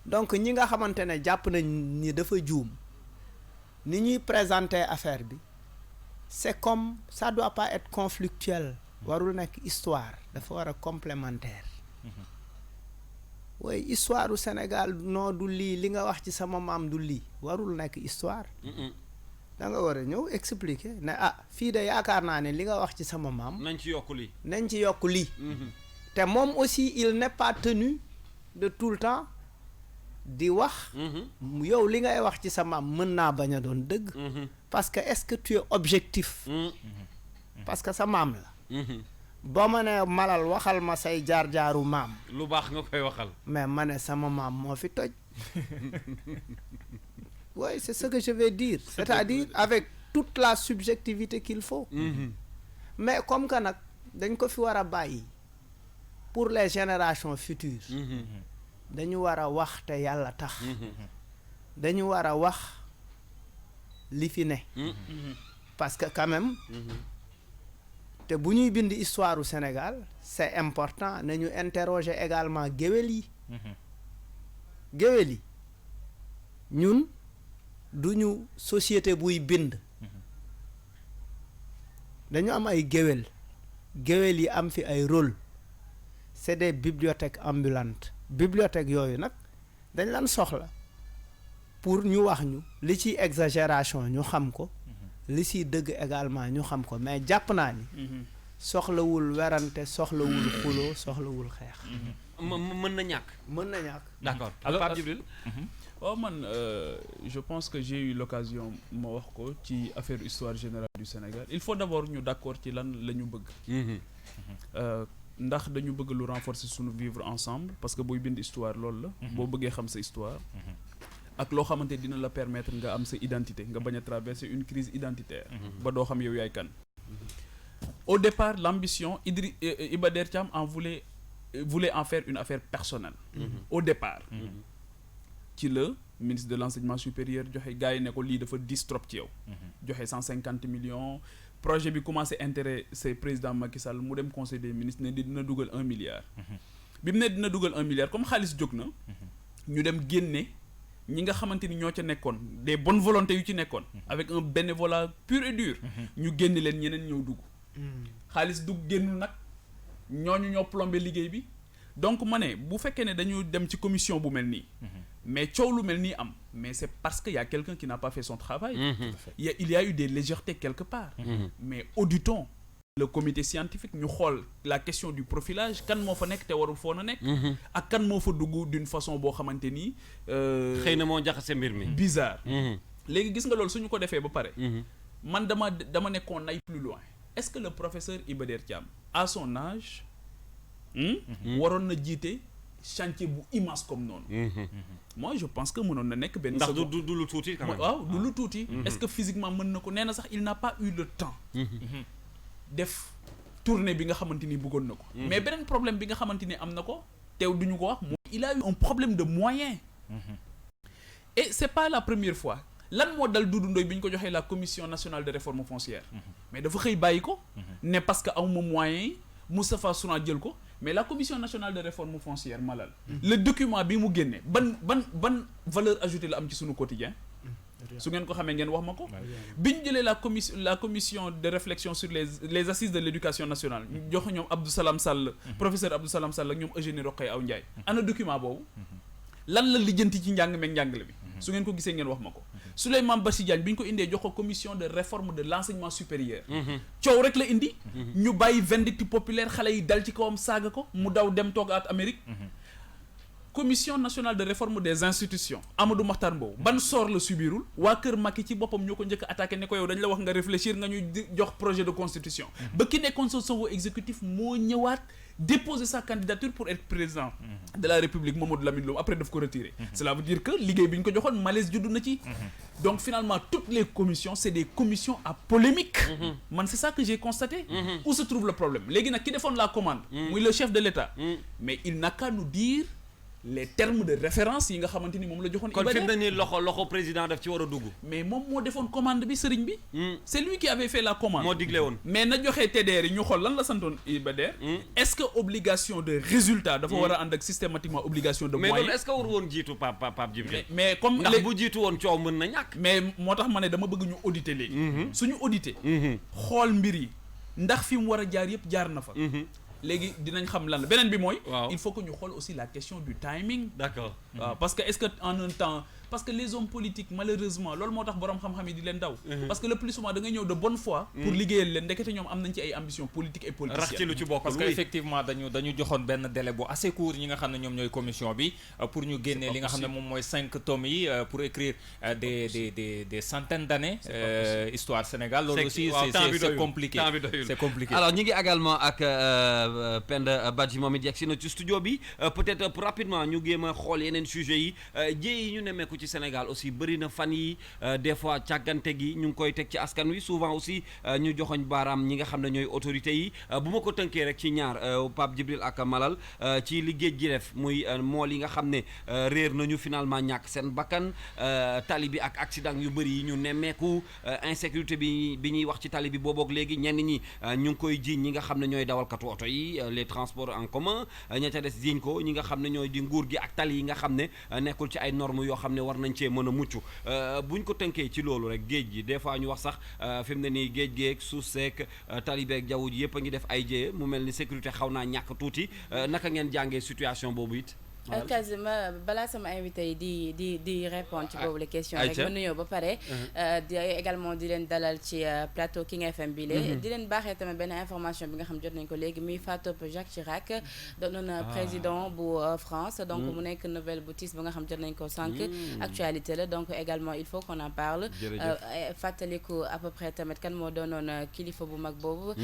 donc ñi nga xamante ne jàpp nañ ni dafa juum ni ñuy présenter affaire bi c'est comme ça doit pas être conflictuel warul nekk histoire dafa war a complémentaire waaye histoire du Sénégal noo du lii li nga wax ci sama maam du lii warul nekk histoire da nga war a ñëw expliquer ne fii de yaakaar naa ne li nga wax ci sama maam nañ ci yokk lii te moom aussi il n'est pas tenu de tout le temps di wax yow li ngay wax ci sa maam mën naa bañ a doon dëgg parce que est-ce que tu es objectif parce que sa maam la boo ma ne Malal waxal ma say jaar-jaaru maam lu baax nga koy waxal mais ma ne sama maam moo fi toj oui c'est ce que je vais dire c'est-à-dire avec toute la subjectivité qu'il faut mais comme que nag dañ ko fi war a bàyyi pour les générations futures dañu war a wax te yàlla tax dañu war a wax li fi ne parce que quand même te bu ñuy bind histoire du Sénégal c'est important nañu interroger également géwél yi ñun duñu société buy bind dañu am ay géwél yi am fi ay rôle c'est des bibliothèques ambulantes bibliothèque yooyu nag dañ lan soxla pour ñu wax ñu li ci exagération ñu xam ko li ci dëgg également ñu xam ko mais jàpp naa ni soxlawul werante soxlawul xuloo soxlawul xeex mën na ñàkk d'accord alors Pape Djibril waaw man je pense que j'ai eu l'occasion ma wax ko ci affaire histoire générale du Sénégal il faut d'abord ñu d'accord ci lan la ñu bëgg ndax dañu bëgg lu renforcer suñu vivre ensemble parce que booy bind histoire loolu la boo bëggee xam sa histoire ak loo xamante dina la permettre nga am sa identité nga bañ a traverser une crise identitaire ba doo xam yow yaay kan. Au départ l'ambition Iba Der Thiam voulait en faire une affaire personnelle. Au départ ci le ministre de l'enseignement supérieur joxe gars yi ne ko lii dafa dis trop ci yow. joxe 150 millions projet bi commencé intéresser président Macky Sall mu dem conseil des ministres ne dina dugal 1 milliard. bi mu ne dina dugal 1 milliard comme xaalis jóg na ñu dem génne ñi nga xamante ni ñoo ca nekkoon des bonnes volontés yu ci nekkoon avec un bénévolat pur et dur ñu génne leen ñeneen ñëw dugg xaalis dugg génnul nag ñooñu ñoo plombé liggéey bi donc ma ne bu fekkee ne dañu dem ci commission bu mel nii mais coow lu mel nii am mais c'est parce que y a quelqu'un qui n'a pas fait son travail il y a eu des légèretés quelque part mais auditons le comité scientifique ñu xool la question du profilage kan moo fa nekk te warul foo na nekk ak kan moo fa dugg d'une façon boo xamante ni xëy na moo jaxase mbir mi bizarre léegi gis nga loolu suñu ko defee ba pare man dama nekkoon nay plus loin est-ce que le professeur Iba Der Thiam à son âge waroon na jiite chantier bu immense comme noonu moi je pense que mënoon na nekk benn ndax du lu tuuti quand même waaw du lu tuuti est-ce que physiquement mën na ko nee na sax il n'a pas eu le temps def tournée bi nga xamante ni bëggoon na ko mais beneen problème bi nga xamante ni am na ko teew duñu ko wax mooy il a eu un problème de moyens et c'est pas la première fois lan moo dal Doudou Ndoye bi ñu ko joxee la commission nationale de réforme foncière mais dafa xëy bàyyi ko ne parce que amuma moyens yi Moustapha Souran jël ko mais la commission nationale de réforme foncière Malal le document bi mu génne ban valeur ajoutée la am ci suñu quotidien su ngeen ko xamee ngeen wax ma ko bi ñu jëlee la commission de réflexion sur les assises de l'éducation nationale ñu jox ñoom Abdou Salam Sall professeur Abdou Salam Sall ak ñoom Eugénie Rokhaya Aw Ndiaye ana document boobu lan la lijjanti ci njàng meeg njàngale bi su ngeen ko gisee ngeen wax ma ko Souleymane Bassi Diagne bi ñu ko indee jox ko commission de réforme de l'enseignement supérieur coow rek la indi ñu bàyyi vindicte populaire xale yi dal ci kawam saaga ko mu daw dem toog ak Amérique commission nationale de réforme des institutions Amadou Mahtar Mbow ban sort la subirul waa kër Macky ci boppam ñoo ko njëkk attaqué ne ko yow dañ la wax nga réfléchir nga ñuy jox projet de constitution ba ki nekkoon sa second exécutif moo ñëwaat déposer sa candidature pour être président de la République Mamadou Lamine Loum après daf ko retirer cela veut dire que liggéey bi ñu ko joxoon malaise juddu na ci donc finalement toutes les commissions c'est des commissions à polémique man c'est ça que j'ai constaté où se trouve le problème léegi nag ki defoon la commande muy le chef de l'État mais il n'a qu'à nous dire les termes de référence yi nga xamante ni moom la joxoon kon fi mu ne nii loxo président daf ci war a dugg mais moom moo defoon commande bi sëriñ bi c'est lui qui avait fait la commande moo digle woon mais na joxee TDR yi ñu xool lan la santoon Iba Der est-ce que obligation de résultat dafa war a ànd ak systématiquement obligation de moyens mais loolu est-ce que war woon jiitu Pape Djibril mais comme ndax bu jiitu woon coow mën na ñàkk mais moo tax ma ne dama bëgg ñu auditer léegi suñu auditer xool mbir yi ndax fi mu war a jaar yëpp jaar na fa léegi dinañ xam lan la beneen bi mooy il faut que ñu xool aussi la question du timing d'accord waaw parce que est-ce que en un temps parce que les hommes politiques malheureusement loolu moo tax boroom xam-xam yi di leen daw parce que le plus souvent da nga ñëw de bonne foi pour liggéeyal leen ndekete ñoom am nañ ci ay ambitions politiques et politiciennes rax ci lu ci bokk parce que effectivement dañu joxoon benn délai bu assez court ñi nga xam ne ñoom ñooy commission bi pour ñu génnee li nga xam ne moom mooy 5 tomes yi pour écrire des centaines d'années histoire Sénégal loolu aussi c'est compliqué c'est compliqué alors ñu ngi également ak Penda Badji moom it yegg si na ci studio bi peut-être pour rapidement ñu géem a xool yeneen sujets yi jéey yi ñu nemmeeku ci Sénégal aussi bëri na fan yi des fois càggante gi ñu ngi koy teg ci askan wi souvent aussi ñu joxoñ baaraam ñi nga xam ne ñooy autorités yi bu ma ko tënkee rek ci ñaar Pape Djibril ak Malal ci li géej gi def muy mool yi nga xam ne réer nañu finalement ñàkk seen bakkan tali bi ak accident yu bëri yi ñu nemmeeku insécurité bi ñuy wax ci tali bi boobook léegi ñenn ñi ñu ngi koy jiiñ ñi nga xam ne ñooy dawalkatu oto yi les transports en commun ña ca des jiiñ ko ñi nga xam ne ñooy di nguur gi ak tali yi nga xam ne nekkul ci ay normes yoo xam ne war nañ cee mën a mucc buñ ko tënkee ci loolu rek géej gi des fois ñu wax sax fi mu ne nii géej geeg suuf seek tali beeg jaww ji yëpp a ngi def ay jéye mu mel ni sécurité xaw naa ñàkk tuuti naka ngeen jàngee situation boobu it quasiment balaa sama invité yi di répondre ci boobu les questions rek ma nuyoo ba pare di également di leen dalal ci plateau King FM bi di leen baaxee tamit benn information bi nga xam jot nañ ko léegi muy faatop Jacques Chirac doonoon président bu France donc mu nekk nouvelle bu tiis ba nga xam jot nañ ko sànq actualité la donc également il faut qu'on en parle fàttaliku à peu près tamit kan moo doonoon kilifa bu mag boobu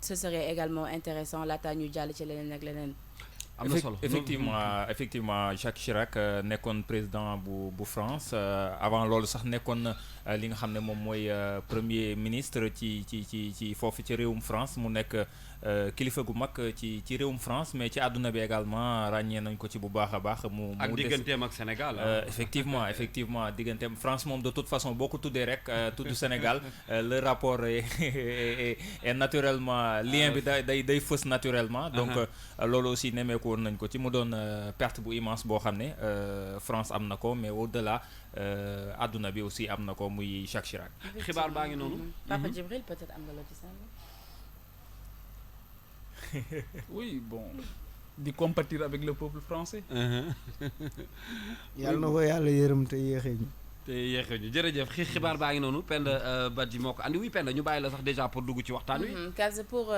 ce serait également intéressant laata ñu jàll ci leneen ak leneen am na solo effectivement Jacques Chirac nekkoon président bu France avant loolu sax nekkoon li nga xam ne moom mooy premier ministre ci foofu ci réewum France mu nekk kilifa gu mag ci réewum France mais ci àdduna bi également ràññee nañ ko ci bu baax a baax. ak digganteem ak Sénégal. effectivement digganteem France moom de toute façon boo ko tuddee rek tudd Sénégal le rapport est naturellement lien bi day fës naturellement. donc loolu aussi nemmeeku woon nañ ko ci mu doon perte bu immense boo xam ne France am na ko mais au-delà àdduna bi aussi am na ko muy Jacques Chirac. xibaar baa ngi noonu. Papa Djibril peut-être am nga loo ci sànni. Oui, bon, de compatir avec le peuple français. yàlla na ko yàlla yërëm te yéexee ñu. te yéexee ñu jërëjëf xibaar baa ngi noonu Penda Badji moo ko andi oui Penda ñu bàyyi la sax déjà pour dugg ci waxtaan wi. Kaz pour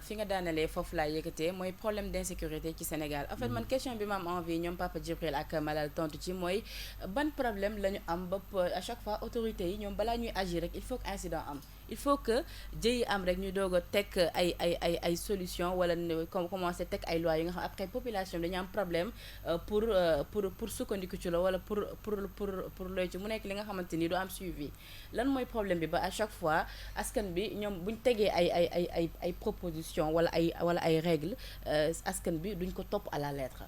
fi nga daanalee foofu laa yëkkatee mooy problème d'insécurité ci Sénégal en fait man question bi ma am envie ñoom Papa Djibril ak Malal tontu ci mooy ban problème la ñu am ba à chaque fois autorités yi ñoom balaa ñuy agir rek il faut que incident am. il faut que jëyi am rek ñu doog a teg ay solution wala commencer teg ay lois yi nga xam après population dañu am problème pour sukkandiku ci la wala pour looy ci mu nekk li nga xamante ni du am suivi lan mooy problème bi ba à chaque fois askan bi ñoom buñ tegee ay proposition wala ay règles askan bi duñ ko topp à la lettre.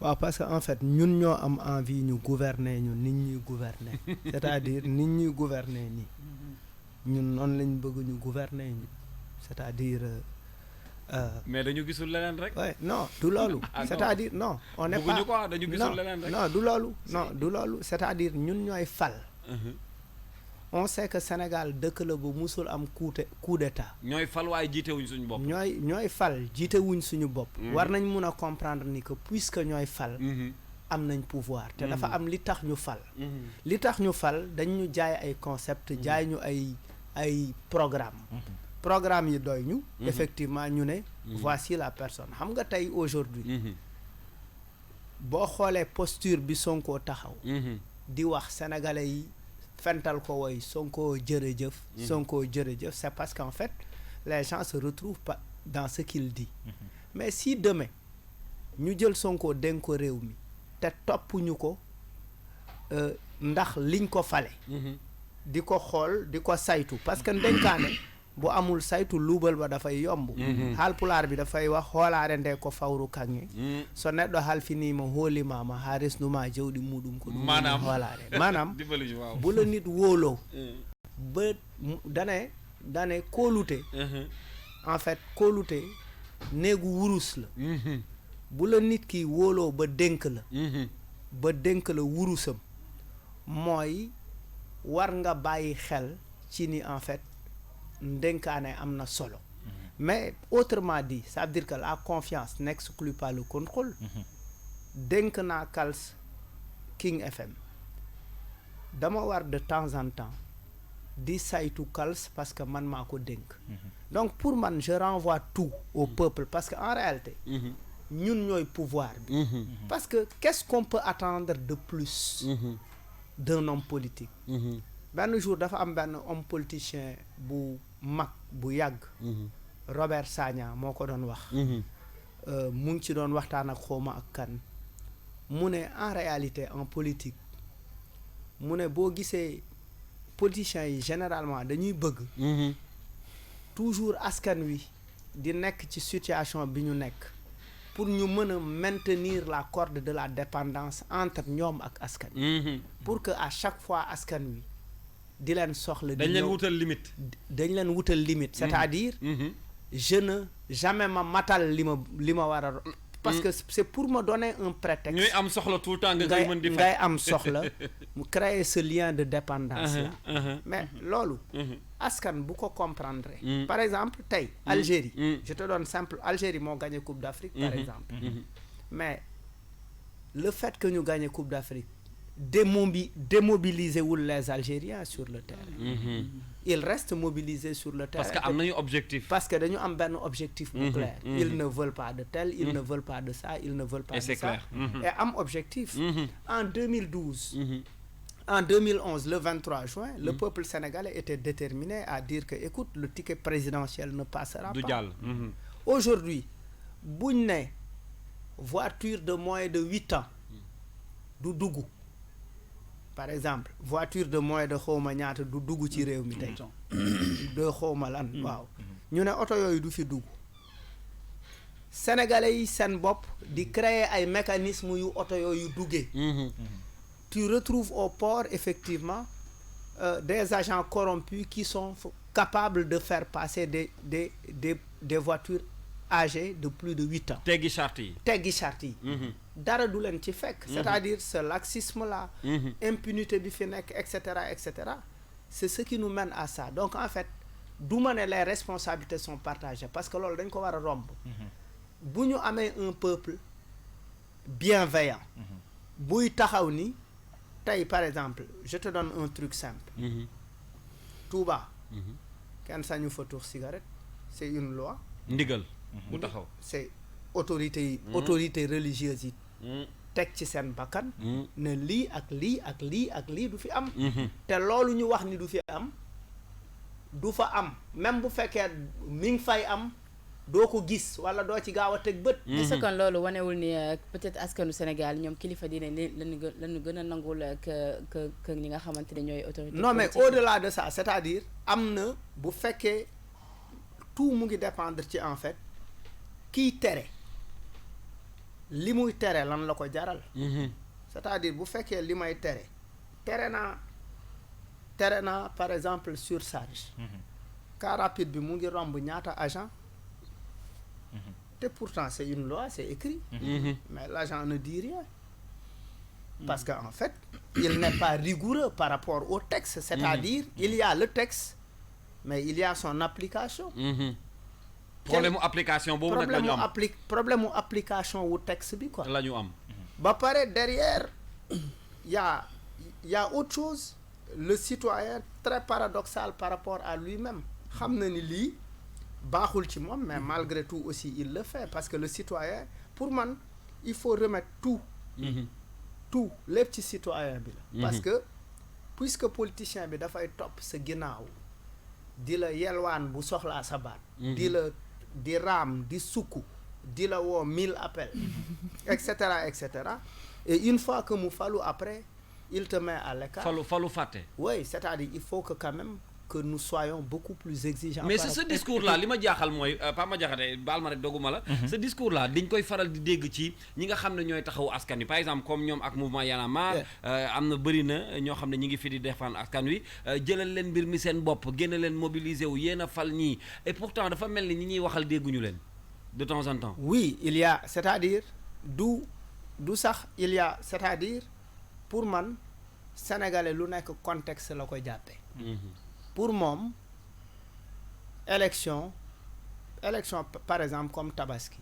waaw parce que en fait ñun ñoo am envie ñu gouverner ñu nit ñuy gouverner c'est-à-dire nit ñuy gouverner nii. ñun noonu lañ bëgg ñu gouverner ñu c'est-à-dire. mais dañu gisul leneen rek. ouais non du loolu. c'est-à-dire non on n'est pas quoi dañu gisul leneen rek. non du loolu non du loolu c'est-à-dire ñun ñooy fal. on sait que Sénégal dëkk la bu musul am coup d'état. ñooy fal waaye jiitewuñ suñu bopp. ñooy fal jiitewuñ suñu bopp. war nañ mun a comprendre ni que puisque ñooy fal. am nañ pouvoir te dafa am li tax ñu fal. li tax ñu fal dañ ñu jaay ay concept jaay ñu ay programme yi doy ñu. effectivement ñu ne. voici la personne xam nga tey aujourd'hui boo xoolee posture bi Sonko taxaw. di wax sénégalais yi fental ko woy Sonko jërëjëf. Sonko jërëjëf c'est parce qu'en fait les gens se retrouvent pas dans ce qu'il dit. mais si demain ñu jël Sonko dénk ko réew mi. te topp ñu ko ndax liñ ko fale di ko xool di ko saytu parce que ndenkaane bu amul saytu luubal ba dafay yomb haalpulaar bi dafay wax xoolaare nde ko fawru kange so neɗɗo halfinima hoolima haaresnuma jawɗi muɗum ko ɗum xoolaare maanaam bu la nit wóoloo ba dane kóolute en fait kóolute néegu wurus la bu la nit ki wóoloo ba dénk la wurusam mooy war nga bàyyi xel ci ni en fait ndénkaane am na solo mais autrement dit ça veut dire que la confiance n'exclut pas le contrôle dénk naa Kals King FM dama war de temps en temps di saytu Kals parce que man maa ko dénk donc pour man je renvoie tout au peuple parce que en réalité ñun ñooy pouvoir bi parce que qu'est-ce qu'on peut attendre de plus d'un homme politique benn jour dafa am benn homme politicien bu mag bu yàgg Robert Sagna moo ko doon wax mu ngi ci doon waxtaan ak xawma ak kan mu ne en réalité en politique mu ne boo gisee politiciens yi généralement dañuy bëgg toujours askan wi di nekk ci situation bi ñu nekk pour ñu mën a maintenir la corde de la dépendance entre ñoom ak askan pour que à chaque fois askan wi di leen soxla dañ leen wutal limite c'est-à-dire je ne jamais ma matal li ma war a parce que c'est pour me donner un prétexte ñuy am soxla tout le temps nga koy mën di ngay am soxla mu créer ce lien de dépendance là mais loolu askan bu ko comprendre par exemple tey Algérie je te donne simple Algérie moo gagné Coupe d'Afrique par exemple mais le fait que ñu gagné Coupe d'Afrique démobiliser wul les Algériens sur le terrain ils restent mobilisés sur le terrain parce que am nañu objectif parce que dañu am benn objectif bu clair ils ne veulent pas de tel ils ne veulent pas de ça ils ne veulent pas de ça et am objectif en 2012 en 2011 le 23 juin le peuple sénégalais était déterminé à dire que écoute le ticket présidentiel ne passera pas du jàll aujourd'hui buñ ne voiture de moins de 8 ans du dugg par exemple voiture de moins de xawma ñaata du dugg ci réew mi tey de xawma lan waaw ñu ne oto yooyu du fi dugg sénégalais yi seen bopp di créer ay mécanismes yu oto yooyu duggee tu retrouves au port effectivement des agents corrompus qui sont capables de faire passer des voitures âgées de plus de 8 ans teggi charte yi dara du leen ci fekk c'est-à-dire ce laxisme là impunité bi fi nekk et cetera c'est ce qui nous mène à ça donc en fait du ma ne les responsabilités sont partagées parce que loolu dañ ko war a romb bu ñu amee un peuple bienveillant buy taxaw ni tey par exemple je te donne un truc simple Touba kenn sañu fa tux cigarette c'est une loi ndigal bu taxaw c'est autorité religieuse yi teg ci seen bakkan ne lii ak lii ak lii ak lii du fi am te loolu ñu wax ni du fi am du fa am même bu fekkee mi ngi fay am doo ko gis wala doo ci gaaw a teg bët est-ce que loolu wanewul ni peut-être askanu Sénégal ñoom kilifa diine lañu gën a nangul que ñi nga xamante ne ñooy autorité non mais au-delà de ça c'est-à-dire am na bu fekkee tout mu ngi dépendre ci en fait kiy tere li muy tere lan la ko jaral c'est-à-dire bu fekkee li may tere naa par exemple surcharge car rapide bi mu ngi romb ñaata agent te pourtant c'est une loi c'est écrit mais l'agent ne dit rien parce que en fait il n'est pas rigoureux par rapport au texte c'est-à-dire il y a le texte mais il y a son application problème mu application boobu nag la ñu am problème mu application wu texte bi quoi la ñu am ba pare derrière y a autre chose le citoyen très paradoxal par rapport à lui-même xam na ni lii baaxul ci moom mais malgré tout aussi il le fait parce que le citoyen pour man il faut remettre tout lépp ci citoyen bi la parce que puisque politicien bi dafay topp sa ginnaaw di la yelwaan bu soxlaa sa baat di raam di sukk di la woo 1000 appels et cetera et une fois que mu falu après il te met à l'écart falu fàtte oui c'est-à-dire il faut que quand même que nous soyons beaucoup plus exigeants. mais c'est ce discours là li ma jaaxal mooy Pape Madiakhaté baal ma rek doguma la ce discours là dañ koy faral di dégg ci ñi nga xam ne ñooy taxawu askan wi par exemple comme ñoom ak mouvement Y'en a marre am na bëri na ñoo xam ne ñi ngi fi di défendre askan wi jëlal leen mbir mi seen bopp génn leen mobiliser wu yéen a fal ñii et pourtant dafa mel ni ñi ñuy waxal dégguñu leen de temps en temps oui il y a c'est-à-dire du sax il y a c'est-à-dire pour man sénégalais lu nekk contexte la koy jàppee pour moom élection par exemple comme Tabaski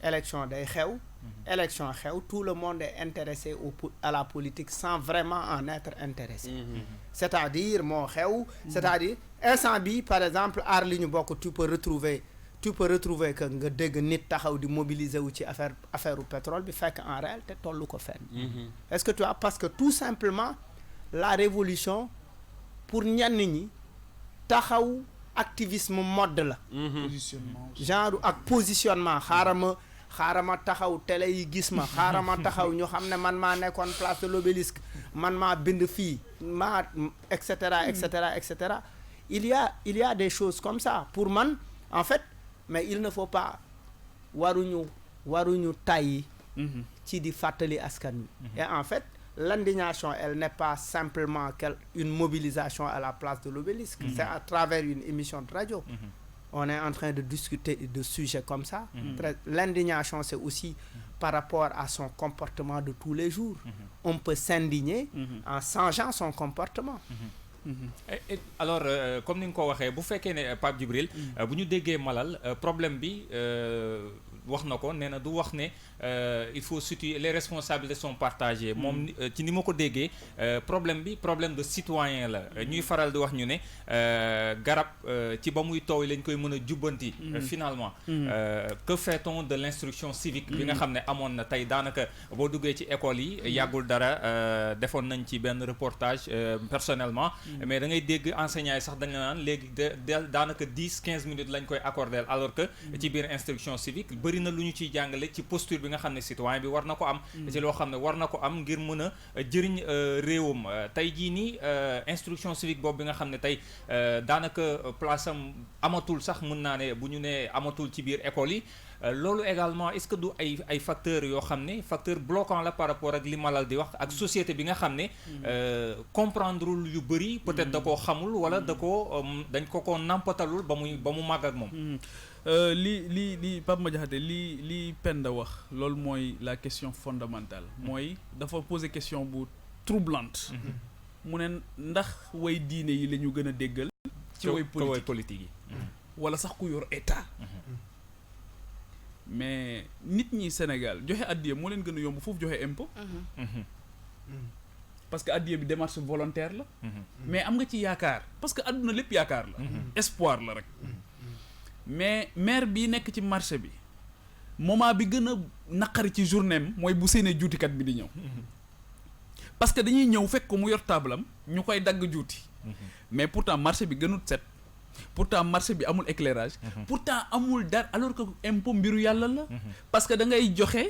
élection day xew élection xew tout le monde est intéressé à la politique sans vraiment en être intéressé c'est-à-dire moo xew c'est-à-dire instant bi par exemple aar li ñu bokk tu peux retrouver que nga dégg nit taxaw di mobiliser wu ci affaire u pétrole bi fekk en réalité tollu ko fenn est-ce que tu vois parce que tout simplement la révolution pour ñenn ñi taxaw activisme mode la positionnement genre ak positionnement xaaral ma taxaw télé yi gis ma xaaral ma taxaw ñu xam ne man maa nekkoon place de l'Obélisque man maa bind fii et cetera il y a des choses comme ça pour man en fait mais il ne faut pas waruñu tàyyi ci di fàttali askan wi et en fait l'indignation elle n'est pas simplement une mobilisation à la place de l'Obélisque c'est à travers une émission de radio on est en train de discuter de sujets comme ça l'indignation c'est aussi par rapport à son comportement de tous les jours on peut s'indigner en changeant son comportement alors comme ni nga ko waxee bu fekkee ne Pape Djibril bu ñu déggee Malal problème bi wax na ko nee na du wax ne il faut situer les responsabilités sont partagées moom ci ni ma ko déggee problème de citoyen la ñuy faral di wax ñu ne garab ci ba muy tooy lañ koy mën a jubbanti finalement que fait-on de l'instruction civique bi nga xam ne amoon na tey daanaka boo duggee ci école yi yàggul dara defoon nañ ci benn reportage personnellement mais da ngay dégg enseignants yi sax dañ la naan léegi daanaka 10-15 minutes lañ koy accorder alors que ci biir instruction civique bëri bëri na lu ñu ciy jàngale ci posture bi nga xam ne citoyen bi war na ko am ci loo xam ne war na ko am ngir mën a jëriñ réewam tey jii nii instruction civique boobu bi nga xam ne tey daanaka place am amatul sax mën naa ne bu ñu nee amatul ci biir école yi loolu également est-ce que du ay facteurs yoo xam ne facteur bloquant la par rapport ak li Malal di wax ak société bi nga xam ne comprendrewul yu bëri peut-être da koo xamul wala dañ ko nampatalul ba mu màgg ak moom li Pape Madiakhaté li Penda wax loolu mooy la question fondamentale mooy dafa poser question bu troublante mu ne ndax way diine yi la ñu gën a déggal ci way politique yi wala sax ku yor état mais nit ñi Sénégal joxe addiya moo leen gën a yomb foofu joxe impôt parce que addiya bi démarche volontaire la mais am nga ci yaakaar parce que àdduna lépp yaakaar la espoir la rek mais maire bi nekk ci marché bi moment bi gën a naqari ci journée am mooy bu seenee juutikat bi di ñëw parce que dañuy ñëw fekk ko mu yor taabalam ñu koy dagg juuti mais pourtant marché bi gënut set pourtant marché bi amul éclairage pourtant amul dara alors que impôt mbiru yàlla la parce que da ngay joxe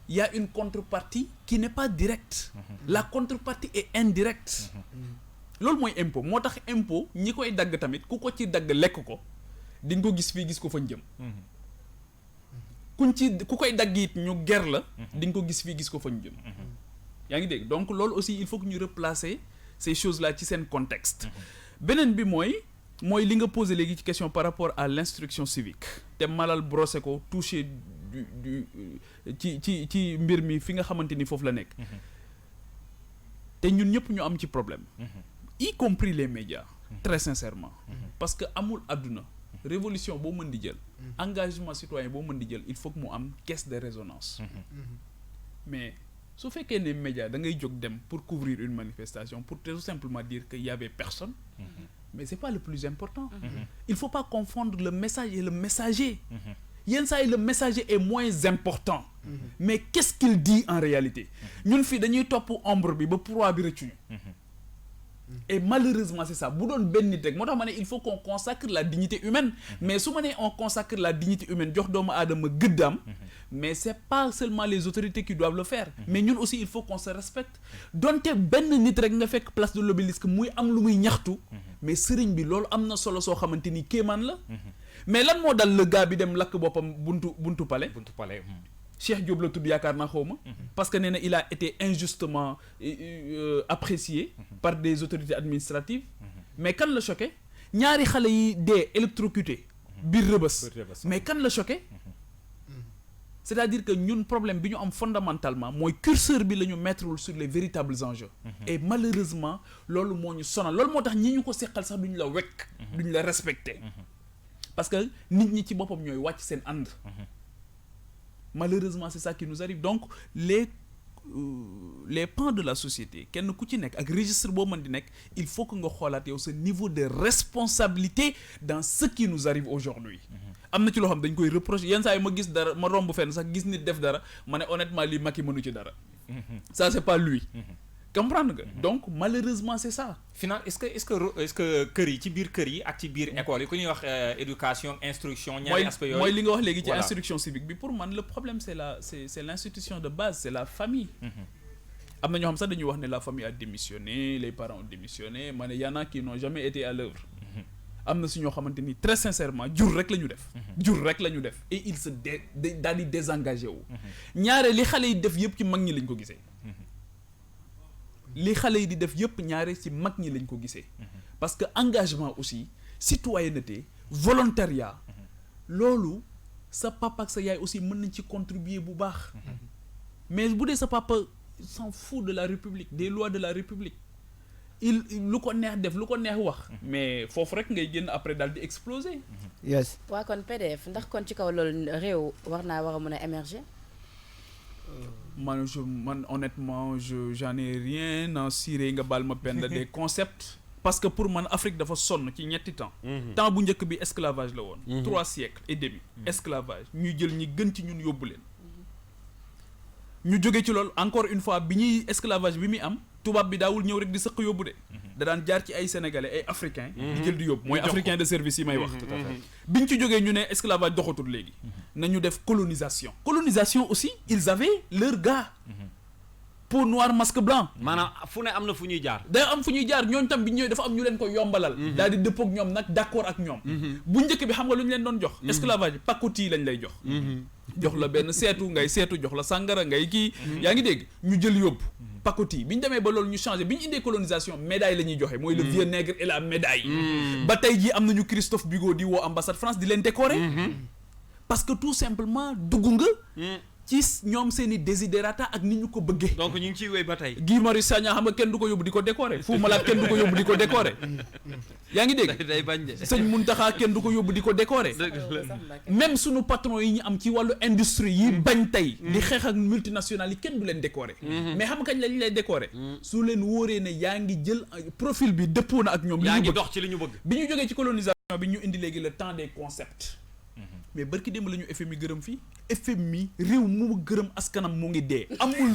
y a une contrepartie qui n'est pas directe la contrepartie est indirecte loolu mooy impôt moo tax impôt ñi koy dagg tamit ku ko ci dagg lekk ko di nga ko gis fii gis ko fañ jëm ku koy dagg it ñu ger la di nga ko gis fii gis ko fañ jëm yaa ngi dégg donc loolu aussi il faut que ñu replacer ces choses là ci seen contexte beneen bi mooy li nga posé léegi ci question par rapport à l'instruction civique te Malal brossé ko touché ci mbir mi fi nga xamante ni foofu la nekk te ñun ñëpp ñu am ci problème y compris les médias très sincèrement parce que amul àdduna révolution boo mën di jël engagement citoyen boo mën di jël il faut que mu am caisse de résonance mais su fekkee ne média da ngay jóg dem pour couvrir une manifestation pour tout simplement dire que y avait personne mais c'est pas le plus important il faut pas confondre le message et le messager yenn saa yi le messager est moins important mais qu'est-ce qu'il dit en réalité ñun fii dañuy topp ombre bi ba proie bi rëccuñu et malheureusement c'est ça bu doon benn nit rek moo tax ma ne il faut qu'on consacre la dignité humaine mais su ma nee on consacre la dignité humaine jox doomu aadama gëddaam mais c'est pas seulement les autorités qui doivent le faire mais ñun aussi il faut qu'on se respecte donte benn nit rek nga fekk place de l'Obélisque muy am lu muy ñaxtu mais sëriñ bi loolu am na solo soo xamante ni kéemaan la mais lan moo dal le gars bi dem lakk boppam buntu palais Cheikh Diop la tudd yaakaar naa xawma parce que nee na il a été injustement apprécié par des autorités administratives mais kan la choqué ñaari xale yi dee électrocuté biir Rebeuss mais kan la choqué c'est-à-dire que ñun problème bi ñu am fondamentalement mooy curseur bi la ñu mettrewul sur les véritables enjeux et malheureusement loolu moo ñu sonal loolu moo tax ñi ñu ko seqal sax duñu la wekk duñu la respecter parce que nit ñi ci boppam ñooy wàcc seen ànd malheureusement c'est ça qui nous arrive donc les pans de la société kenn ku ci nekk ak registre boo mën di nekk il faut que nga xoolaat yow sa niveau de responsabilité dans ce qui nous arrive aujourd'hui am na ci loo xam dañ koy reprocher yenn saa yi ma gis dara ma romb fenn sax gis nit def dara ma ne honnêtement lii Macky mënu ci dara ça c'est pas lui comprendre nga donc malheureusement c'est ça final est-ce que kër yi ci biir kër yi ak ci biir école yi ku ñuy wax éducation instruction ñaari aspect yooyu mooy li nga wax léegi ci instruction civique bi pour man le problème c'est l'institution de base c'est la famille am na ñoo xam sax dañuy wax ne la famille a démissionné les parents ont démissionné ma ne y en a qui n'ont jamais été à l'œuvre am na si ñoo xamante ni très sincèrement jur rek la ñu def et il se daal di désengagé wu ñaare li xale yi def yëpp ci mag ñi lañ ko gisee li xale yi di def yëpp ñaare ci mag ñi lañ ko gisee parce que engagement aussi citoyenneté volontariat loolu sa papa ak sa yaay aussi mën nañ ci contribuer bu baax mais bu dee sa papa s'en fout de la République des lois de la République lu ko neex def lu ko neex wax mais foofu rek ngay génn après daal di exploser yes waa kon PDF ndax kon ci kaw loolu réew war a mën a émerger man honnêtement j'en ai rien à cirer nga baal ma Penda des concepts parce que pour man Afrique dafa sonn ci ñetti temps bu njëkk bi esclavage la woon 3 siècles et demi esclavage ñuy jël ñi gën ci ñun yóbbu leen ñu jóge ci loolu encore une fois bi ñuy esclavage bi muy am tubaab bi daawul ñëw rek di sëq yóbbu de da daan jaar ci ay sénégalais ay africains di jël di yóbbu mooy africain de service yi may wax biñ ci jógee ñu ne esclavage doxatul léegi nañu def colonisation aussi ils avaient leur gars peau noire masque blanc maanaam fu ne am na fu ñuy jaar day am fu ñuy jaar ñooñu tam bi ñëwee dafa am ñu leen ko yombalal daal di dëppoo ak ñoom nag d'accord ak ñoom bu njëkk bi xam nga lu ñu leen doon jox esclavage pacotille lañ lay jox jox la benn seetu ngay seetu jox la sàngara ngay kii yaa ngi dégg ñu jël yóbbu pacotille bi ñu demee ba loolu ñu changé bi ñu indee colonisation médaille la ñuy joxe mooy le vieux nègre et la médaille ba tey jii am nañu Christophe Bigot di woo ambassade France di leen décorer parce que tout simplement dugg nga ci ñoom seeni desiderata ak ni ñu ko bëggee. donc ñu ngi ciy wéy ba tey. Guy Marius Sagna xam nga kenn du ko yóbbu di ko décorer Fou Malade kenn du ko yóbbu di ko décorer yaa ngi dégg day bañ de. Sëñ Muntaxa kenn du ko yóbbu di ko décorer même sunu patron yi ñu am ci wàllu industrie yi bañ tey di xeex ak multinationales yi kenn du leen décorer mais xam nga kañ lañ lay décorer su leen wóoree ne yaa ngi jël profil bi dëppoo na ak ñoom yaa ngi dox ci li ñu bëgg bi ñu jógee ci colonisation bi ñu indi léegi le temps des concepts mais barki démb la ñu FMI gërëm fii FMI réew mu gërëm askanam mu ngi dee amul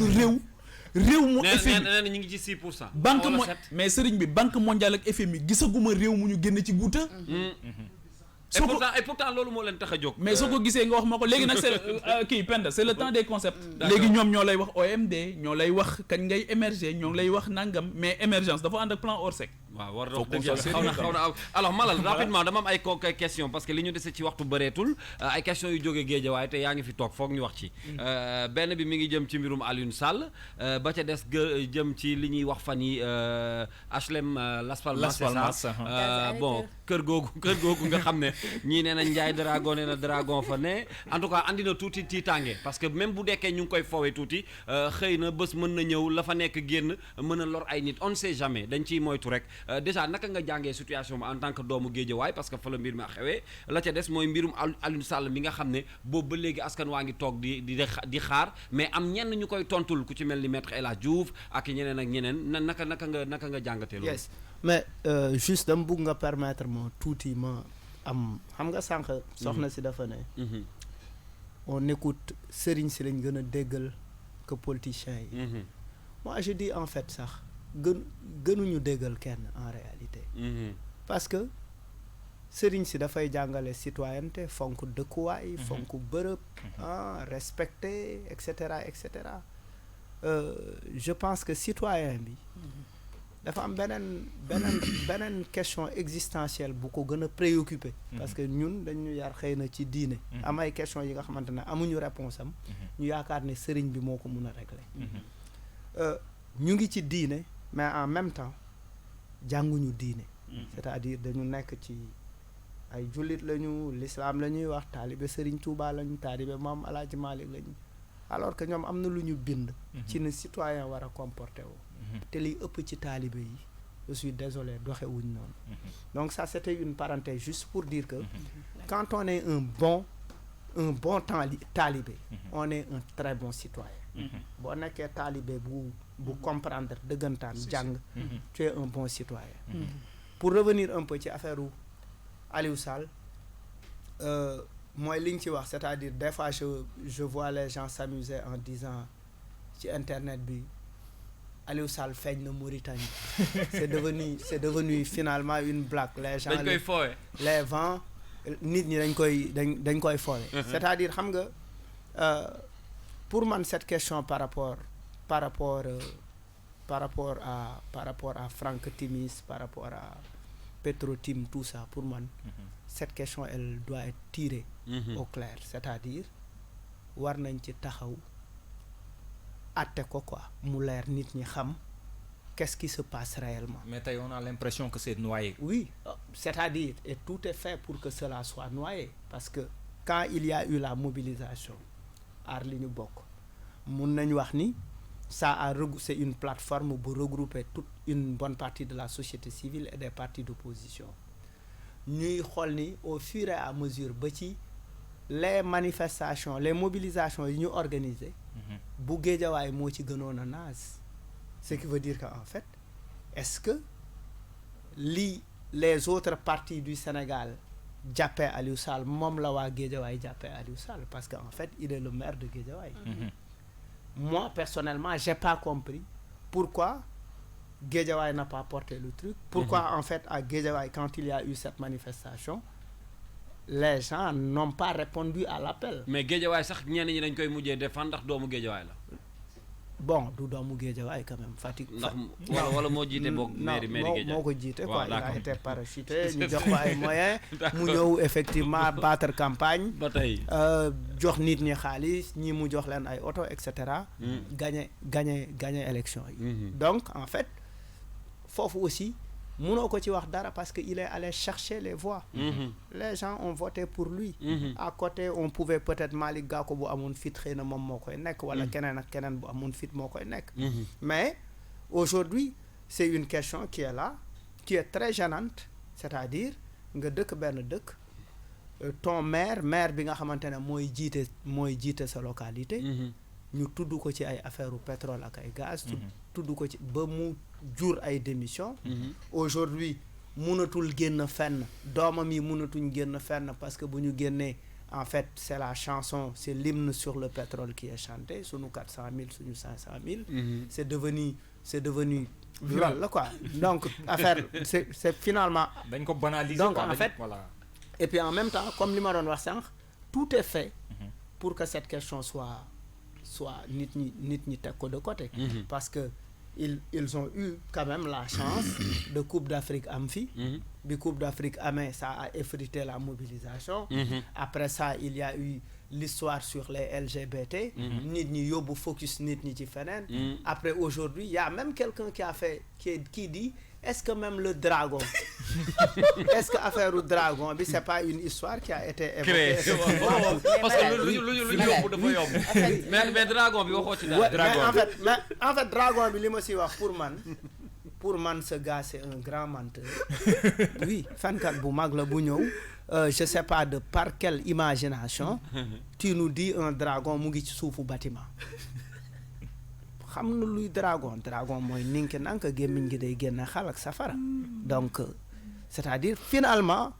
réew mu FMI nee na ñu ngi ci 6%. banque mais sëriñ bi banque mondiale ak FMI gisaguma réew mu ñu génn ci guuta et pourtant loolu moo leen tax a jóg. mais soo ko gisee nga wax ma ko léegi nag c'est kii Penda c'est le temps des concepts léegi ñoom ñoo lay wax OMD ñoo lay wax kañ ngay émerger ñoo lay wax nangam mais émergence dafa ànd ak plan Orsec. waaw war na xaw na alors Malal rapidement dama am ay question parce que li ñu dese ci waxtu bëreetul ay question yu jógee Géejawaay te yaa ngi fi toog foog ñu wax ci benn bi mi ngi jëm ci mbirum Alioune Sall ba ca des jëm ci li ñuy wax fan yi HLM Las Palmas c'est ça bon kër googu nga xam ne ñii nee na Ndiaye Dragon nee na Dragon fa ne en tout cas andi na tuuti tiitaange parce que même bu dekkee ñu ngi koy foowee tuuti xëy na bés mën na ñëw la fa nekk génn mën a lor ay nit on ne sait jamais dañ ciy moytu rek déjà naka nga jàngee situation bi en tant que doomu Géejawaay parce que fa la mbir mi xewee la ca des mooy mbirum Alioune Sall mi nga xam ne boobu ba léegi askan waa ngi toog di xaar mais am ñenn ñu koy tontul ku ci mel ni maître El Hadj Diouf ak ñeneen ak ñeneen naka nga jàngatee loolu. yes mais juste dama bëgg nga permettre ma tuuti ma am xam nga sànq. soxna si dafa ne. on écoute sëriñ si lañ gën a déggal que politiciens yi. moi je dis en fait sax. gënuñu déggal kenn en réalité parce que sëriñ si dafay jàngale citoyenneté fonk dëkkuwaay fonk bërëb respecter et cetera je pense que citoyen bi dafa am beneen question existentielle bu ko gën a préoccupé parce que ñun dañu yar xëy na ci diine am ay question yi nga xamante ne amuñu réponse am ñu yaakaar ne sëriñ bi moo ko mun a régler ñu ngi ci diine mais en même temps jànguñu diine c'est-à-dire dañu nekk ci ay jullit lañu l'islam la ñuy wax taalibe Serigne Touba lañu taalibe Maam Alaaji Malick lañu alors que ñoom am na lu ñu bind ci ne citoyen war a comporter woo te liy ëpp ci taalibe yi je suis désolé doxewuñ noonu donc ça c'était une parenthèse juste pour dire que quand on est un bon talibé on est un très bon citoyen boo nekkee talibé bu comprendre dëggantaan jàng tu es un bon citoyen pour revenir un peu ci affaire u Aliou Sall mooy li ñu ci wax c'est-à-dire des fois je vois les gens s'amuser en disant ci internet bi Aliou Sall feeñ na Mauritanie c'est devenu finalement une blague les gens dañ koy foowe les vents nit ñi dañ koy foowe c'est-à-dire xam nga pour man cette question par rapport à Franck Timis par rapport à Petro-Tim tout ça pour man cette question elle doit être tirée au clair c'est-à-dire war nañ ci taxaw àtte ko quoi mu leer nit ñi xam qu'est-ce qui se passe réellement. Mais tey on a l'impression que c'est noyé. Oui, c'est-à-dire et tout est fait pour que cela soit noyé parce que quand il y a eu la mobilisation aar li ñu bokk mun nañu wax ni c'est une plateforme bu regrouper toute une bonne partie de la société civile et des partis d'opposition ñuy xool ni au fur et à mesure ba ci les manifestations les mobilisations yi ñu organiser bu Géejawaay moo ci gënoon a naas ce qui veut dire que en fait est-ce que les autres partis du Sénégal jàppee Aliou Sall moom la waa Géejawaay jàppee Aliou Sall parce que en fait il est le maire de Géejawaay moi personnellement j'ai pas compris pourquoi Guédiawaye n'a pas porté le truc. Pourquoi en fait à Guédiawaye, quand il y a eu cette manifestation, les gens n'ont pas répondu à l'appel. mais Guédiawaye sax ñenn ñi dañ koy mujjee défendre ndax doomu Guédiawaye la. Bon du doomu Guédiawaye quand même Fatick. ndax wala moo jiite boog mairie Guédiawaye moo ko jiite quoi. Il a d'accord. été parachuté ñu jox ko ay moyens. mu ñëw effectivement battre campagne. ba tey jox nit ñi xaalis ñi mu jox leen ay oto et cetera. gagné élection yi. donc en fait foofu aussi mënoo ko ci wax dara parce que il est allé chercher les voix. Les gens ont voté pour lui. À côté on pouvait peut-être Malick Gakou bu amoon fit xëy na moom moo koy nekk. wala keneen ak keneen bu amoon fit moo koy nekk. mais aujourd'hui c'est une question qui est là qui est très gênante c'est-à-dire nga dëkk benn dëkk ton maire bi nga xamante ne mooy jiite sa localité. ñu tudd ko ci ay affaire u pétrole ak ay gaz. tudd ko ci ba mu jur ay démission. Aujourd'hui mënatul génn fenn doomam yi mënatuñ génn fenn parce que bu ñu génnee en fait c'est la chanson c'est l'hymne sur le pétrole qui est chanté sunu 400 000 suñu 500 000. c'est devenu loolu la quoi donc affaire c'est finalement. dañ ko banaliser donc quoi, en fait voilà. Et puis en même temps comme li ma doon wax sànq tout est fait pour que cette question soit nit ñi teg ko de côté. Parce que ils ont eu quand même la chance de Coupe d'Afrique am fi. Bi Coupe d'Afrique amee ça a effrité la mobilisation. Après ça il y a eu l'histoire sur les LGBT. nit ñi yóbbu focus nit ñi ci feneen. Après aujourd'hui il y a même quelqu'un qui dit est-ce que même le dragon est-ce que affaire u dragon bi c'est pas une histoire qui a été évoquée parce que lu yomb dafa yomb mais dragon bi waxoo ci dara. mais en fait dragon bi li ma si wax pour man ce gars c'est un grand menteur. Oui fenkat bu mag la bu ñëw je sais pas de par quelle imagination tu nous dis un dragon mu ngi ci suufu bâtiment. xam na luy dragon mooy ninki nanka gémmiñ gi day génn xal ak safara. Donc c'est-à-dire finalement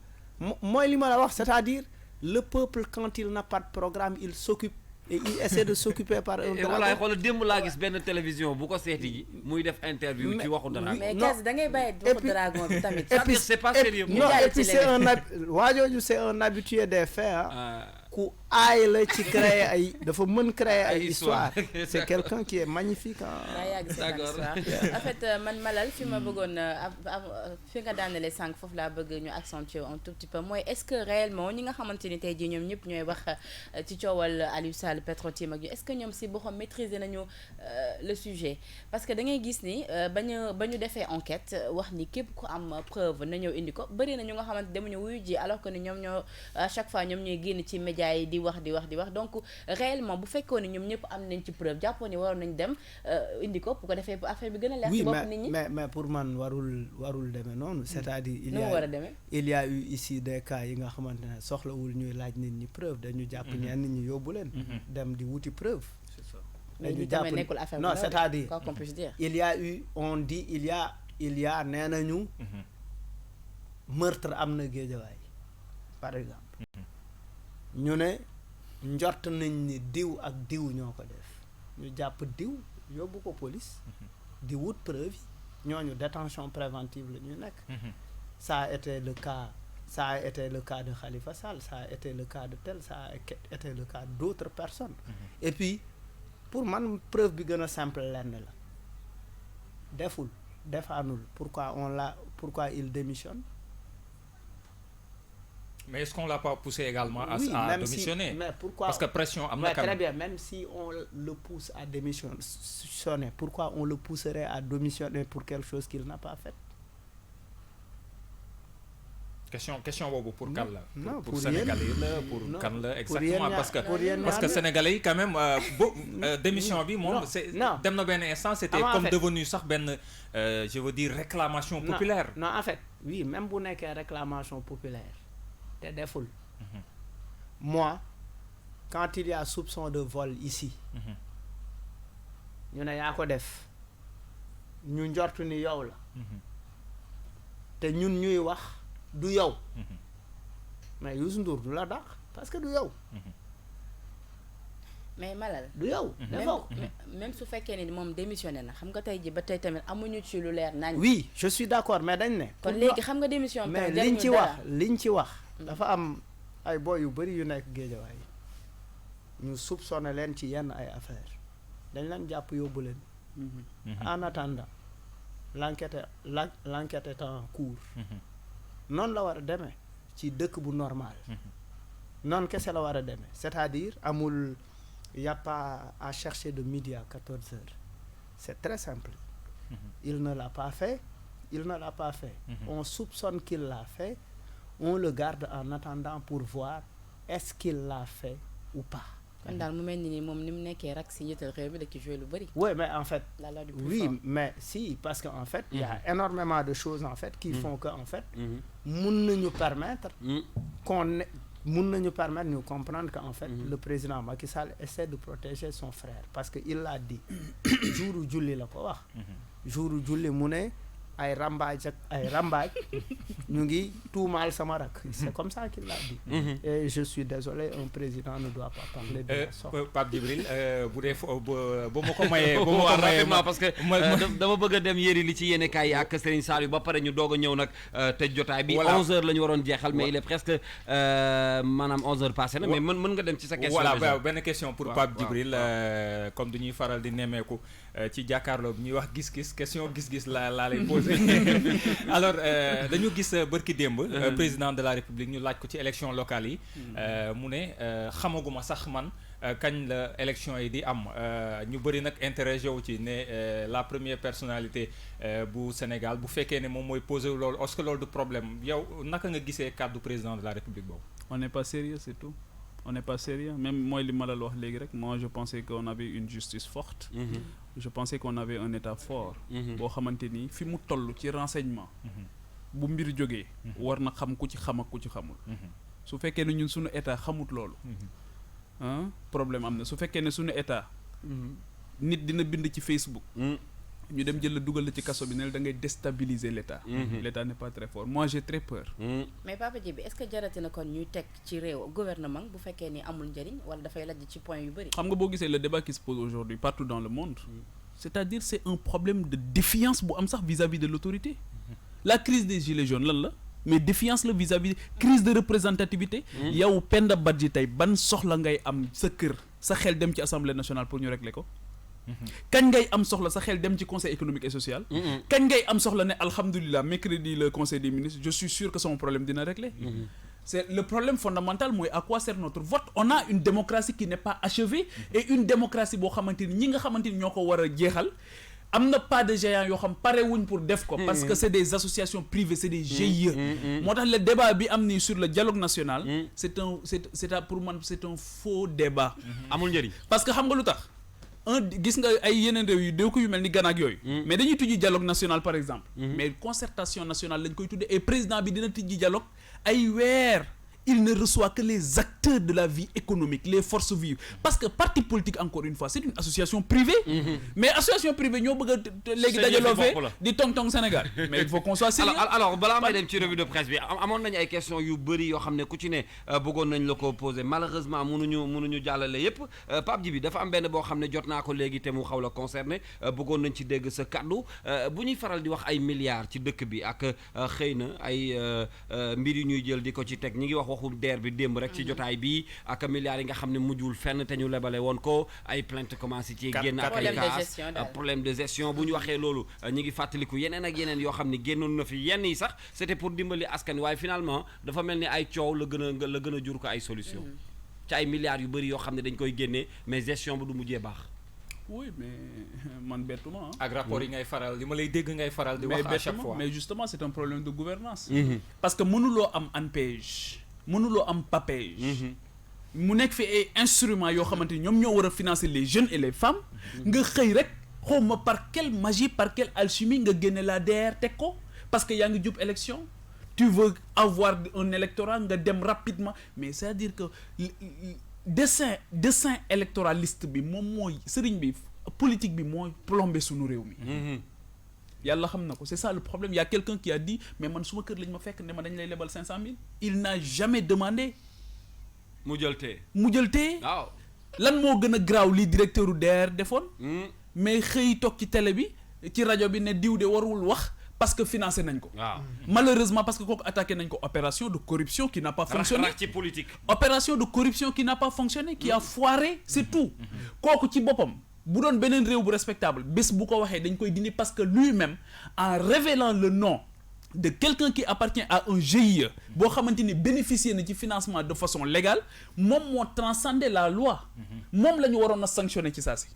mooy li ma la wax c'est-à-dire le peuple quand il n'a pas de programme il s'occupe et il essaie de s'occuper par un dragon. walaay xoolal démb laa gis benn télévision bu ko seeti ji muy def interview ci waxu dragon. mais Kaz da ngay bàyyi waxu dragon bi tamit. et puis c'est pas sérieux. non et puis c'est un waajooju c'est un habitué des faits ku aay la ci créer ay dafa mën créer ay histoire c'est quelqu'un qui est magnifique d'accord en fait man Malal fi ma bëggoon fi nga daanele sànq foofu laa bëgg ñu accentuer un tout petit peu mooy est-ce que réellement ñi nga xamante ni tey jii ñoom ñëpp ñooy wax ci coowal Aliou Sall Petro-Tim ak ñu est-ce que ñoom si boppam maîtriser nañu le sujet parce que da ngay gis ni ba ñu defee enquête wax ni képp ku am preuve na ñëw indi ko bëri na ñu nga xamante demuñu wuyu ji alors que ni ñoom ñoo à chaque fois ñoom ñooy génn ci médias yi di wax donc réellement bu fekkoon ni ñoom ñëpp am nañ ci preuve jàppoon ni waroon nañ dem indi ko bu ko defee affaire bi gën a leer ci bopp nit ñi. mais pour man warul demee noonu c'est-à-dire il y a eu ici des cas yi nga xamante ne soxlawul ñuy laaj nit ñi preuve dañu jàpp ñenn nit ñi yóbbu leen dem di wuti preuve. C'est ça. dañu jàpp non c'est-à-dire quoi qu'on puisse dire. il y a eu on dit il y a nee nañu meurtre am na Guédiawaye par exemple ñu ne njort nañ ni diw ak diw ñoo ko def ñu jàpp diw yóbbu ko police di wut preuve ñooñu détention préventive la ñu nekk. Ça a été le cas de Khalifa Sall ça a été le cas de tel ça a été le cas d'autres personnes. Et puis pour man preuve bi gën a simple lenn la defaanul pourquoi il démissionne. Mais est-ce qu'on l'a pas poussé également à démissionner? Mais pourquoi? Parce que pression am na quand même. Très bien, même si on le pousse à démissionner, pourquoi on le pousserait à démissionner pour quelque chose qu'il n'a pas fait? Question boobu pour kan la? Non, pour Sénégalais la pour kan la exactement parce que pour Sénégalais yi quand même démission bi moom c'est dem na benn instant c'était comme devenu sax benn je veux dire réclamation populaire. Non en fait oui même bu nekkee réclamation populaire te deful. Moi quand il y a soupçon de vol ici ñu ne yaa ko def ñu njortu ni yow la te ñun ñuy wax du yow mais Youssou Ndour du la dàq parce que du yow mais Malal du yow defoo même su fekkee ni moom démissionné na xam nga tey ji ba tey tamit amuñu ci lu leer nañ. oui je suis d'accord mais dañ ne kon léegi xam nga démission mais liñ ci wax dafa am ay boy yu bëri yu nekk Géejawaay ñu soupçonné leen ci yenn ay affaires dañ leen jàpp yóbbu leen en attendant l'enquête est en cours noonu la war a demee ci dëkk bu normal noonu kese la war a demee c'est-à-dire amul y a pas à chercher de midi à 14 heures c'est très simple il ne l'a pas fait on soupçonne qu'il l'a fait on le garde en attendant pour voir est-ce qu'il l'a fait ou pas. kon daal mu mel ni moom ni mu nekkee rak si njiital réew mi da ci joué lu bëri. oui mais en fait oui fort. mais si parce que en fait il y a énormément de choses en fait qui font que en fait mun nañu permettre ñu comprendre que en fait le président Macky Sall essaie de protéger son frère parce que il l'a dit jouru julli la ko wax jouru julli mu ne ay rambaaj ñu ngi tuumaal sama rak c'est comme ça qu'il l'a dit et je suis désolé un président ne doit pas parler de la sorte. Pape Djibril bu dee ba ma ko mayee parce que dama bëgg a dem yëri li ci yéene kaay ak Serigne Saliou ba pare ñu doog a ñëw nag tëj jotaay bi 11h la ñu waroon jeexal mais il est presque maanaam 11h passé na mais mën nga dem ci sa question. voilà benn question pour Pape Djibril comme du ñuy faral di nemmeeku ci jàkkaarloo bi ñuy wax gis-gis question gis-gis laa lay posé alors dañu gis bërki démb président de la République ñu laaj ko ci élection locale yi mu ne xamaguma sax man kañ la élection yi di am ñu bëri nag interrogé wu ci ne la première personnalité bu Sénégal bu fekkee ne moom mooy posé loolu est-ce que loolu du problème yow naka nga gisee kàddu président de la République boobu. on n'est pas sérieux c'est tout. On n'est pas sérieux même mooy li ma la wax léegi rek moi je pensais qu'on avait une justice forte je pensais qu'on avait un état fort boo xamante ni fi mu toll ci renseignement bu mbir jógee war na xam ku ci xam ak ku ci xamul su fekkee ne ñun suñu état xamut loolu problème am na su fekkee ne suñu état nit dina bind ci Facebook ñu dem jël la dugal la ci kaso bi ne da ngay déstabiliser l'état l'état n'est pas très fort moi j'ai très peur mais Papa Djibi est-ce que jarati na kon ñuy teg ci réew gouvernement bu fekkee ni amul njëriñ wala dafay lajj ci point yu bëri. xam nga boo gisee le débat qui se pose aujourd'hui partout dans le monde c'est-à-dire c'est un problème de défiance bu am sax vis-à-vis de l'autorité la crise des gilets jaunes lan la mais défiance la vis-à-vis crise de représentativité yow Penda Badji tey ban soxla ngay am sa kër sa xel dem ci assemblée nationale pour ñu régler ko kañ ngay am soxla sa xel dem ci conseil économique et social kañ ngay am soxla ne alhamdulilah mercredi le conseil des ministres je suis sûr que son problème dina régler c'est le problème fondamental mooy à quoi sert notre vote on a une démocratie qui n'est pas achevée et une démocratie boo xamante ni ñi nga xamante ni ñoo ko war a jeexal am na pas de géants yoo xam pare wuñ pour def ko parce que c'est des associations privées c'est des GIE moo tax le débat bi am ni sur le dialogue national c'est pour man c'est un faux débat amul njëriñ parce que xam nga lu tax gis nga ay yeneen réew yu dëkk yu mel ni Ghana ak yooyu mais dañuy tijji dialogue national par exemple mais concertation nationale lañ koy tuddee et président bi dina tijji dialogue ay weer il ne reçoit que les acteurs de la vie économique les forces vives parce que parti politique encore une fois c'est une association privée mais association privée ñoo bëgg a léegi dajaloo fee di tong Sénégal mais il faut qu'on soit sérieux alors balaa may dem ci revue de presse bi amoon nañu ay questions yu bëri yoo xam ne ku ci ne bëggoon nañ la ko poser malheureusement mënuñu jàllale yépp Pape Djibi dafa am benn boo xam ne jot naa ko léegi te mu xaw la concerné bëggoon nañ ci dégg sa kaddu bu ñuy faral di wax ay milliards ci dëkk bi ak xëy na ay mbir yu ñuy jël di ko ci teg ñi ngi wax waxu DER bi démb rek ci jotaay bi ak milliards yi nga xam ne mujjul fenn te ñu lebale woon ko ay plainte commencé ci génn ak ay kaas problème de gestion bu ñu waxee loolu ñi ngi fàttaliku yeneen ak yeneen yoo xam ne génnoon na fi yenn yi sax c'était pour dimbali askan waaye finalement dafa mel ni ay coow la gën a jur ko ay solution ci ay milliards yu bëri yoo xam ne dañ koy génnee mais gestion bu du mujjee baax oui mais man bettuma ak rapport yi ngay faral li ma lay dégg ngay faral di wax à chaque fois mais justement c'est un problème de gouvernance parce que mënuloo am ANPEJ mënuloo am PAPEJ mu nekk fi ay instruments yoo xamante ni ñoom ñoo war a financer les jeunes et les femmes nga xëy rek xawma par quelle magie par quelle alchimie nga génne la DER teg ko parce que yaa ngi jub élection tu veux avoir un électorat nga dem rapidement mais c'est-à-dire que dessin électoraliste bi moom mooy sëriñ bi politique bi mooy plombé suñu réew mi yàlla xam na ko c'est ça le problème il y a quelqu'un qui a dit mais man suma kër lañ ma fekk ne ma dañ lay lebal 500 000 il n'a jamais demandé mu jël tee waaw lan moo gën a graaw lii directeur u DER defoon mais xëy toog ci télé bi ci rajo bi ne diw de warul wax parce que financé nañ ko malheureusement parce que kooku attaqué nañ ko opération de corruption qui n'a pas fonctionné opération de corruption qui n'a pas fonctionné qui a foiré c'est tout kooku ci boppam bu doon beneen réew bu respectable bés bu ko waxee dañ koy dindi parce que lui-même en révélant le nom de quelqu'un qui appartient à un GIE boo xamante ni bénéficier na ci financement de façon légale moom moo transcender la loi moom la ñu waroon a sanctionner ci saa si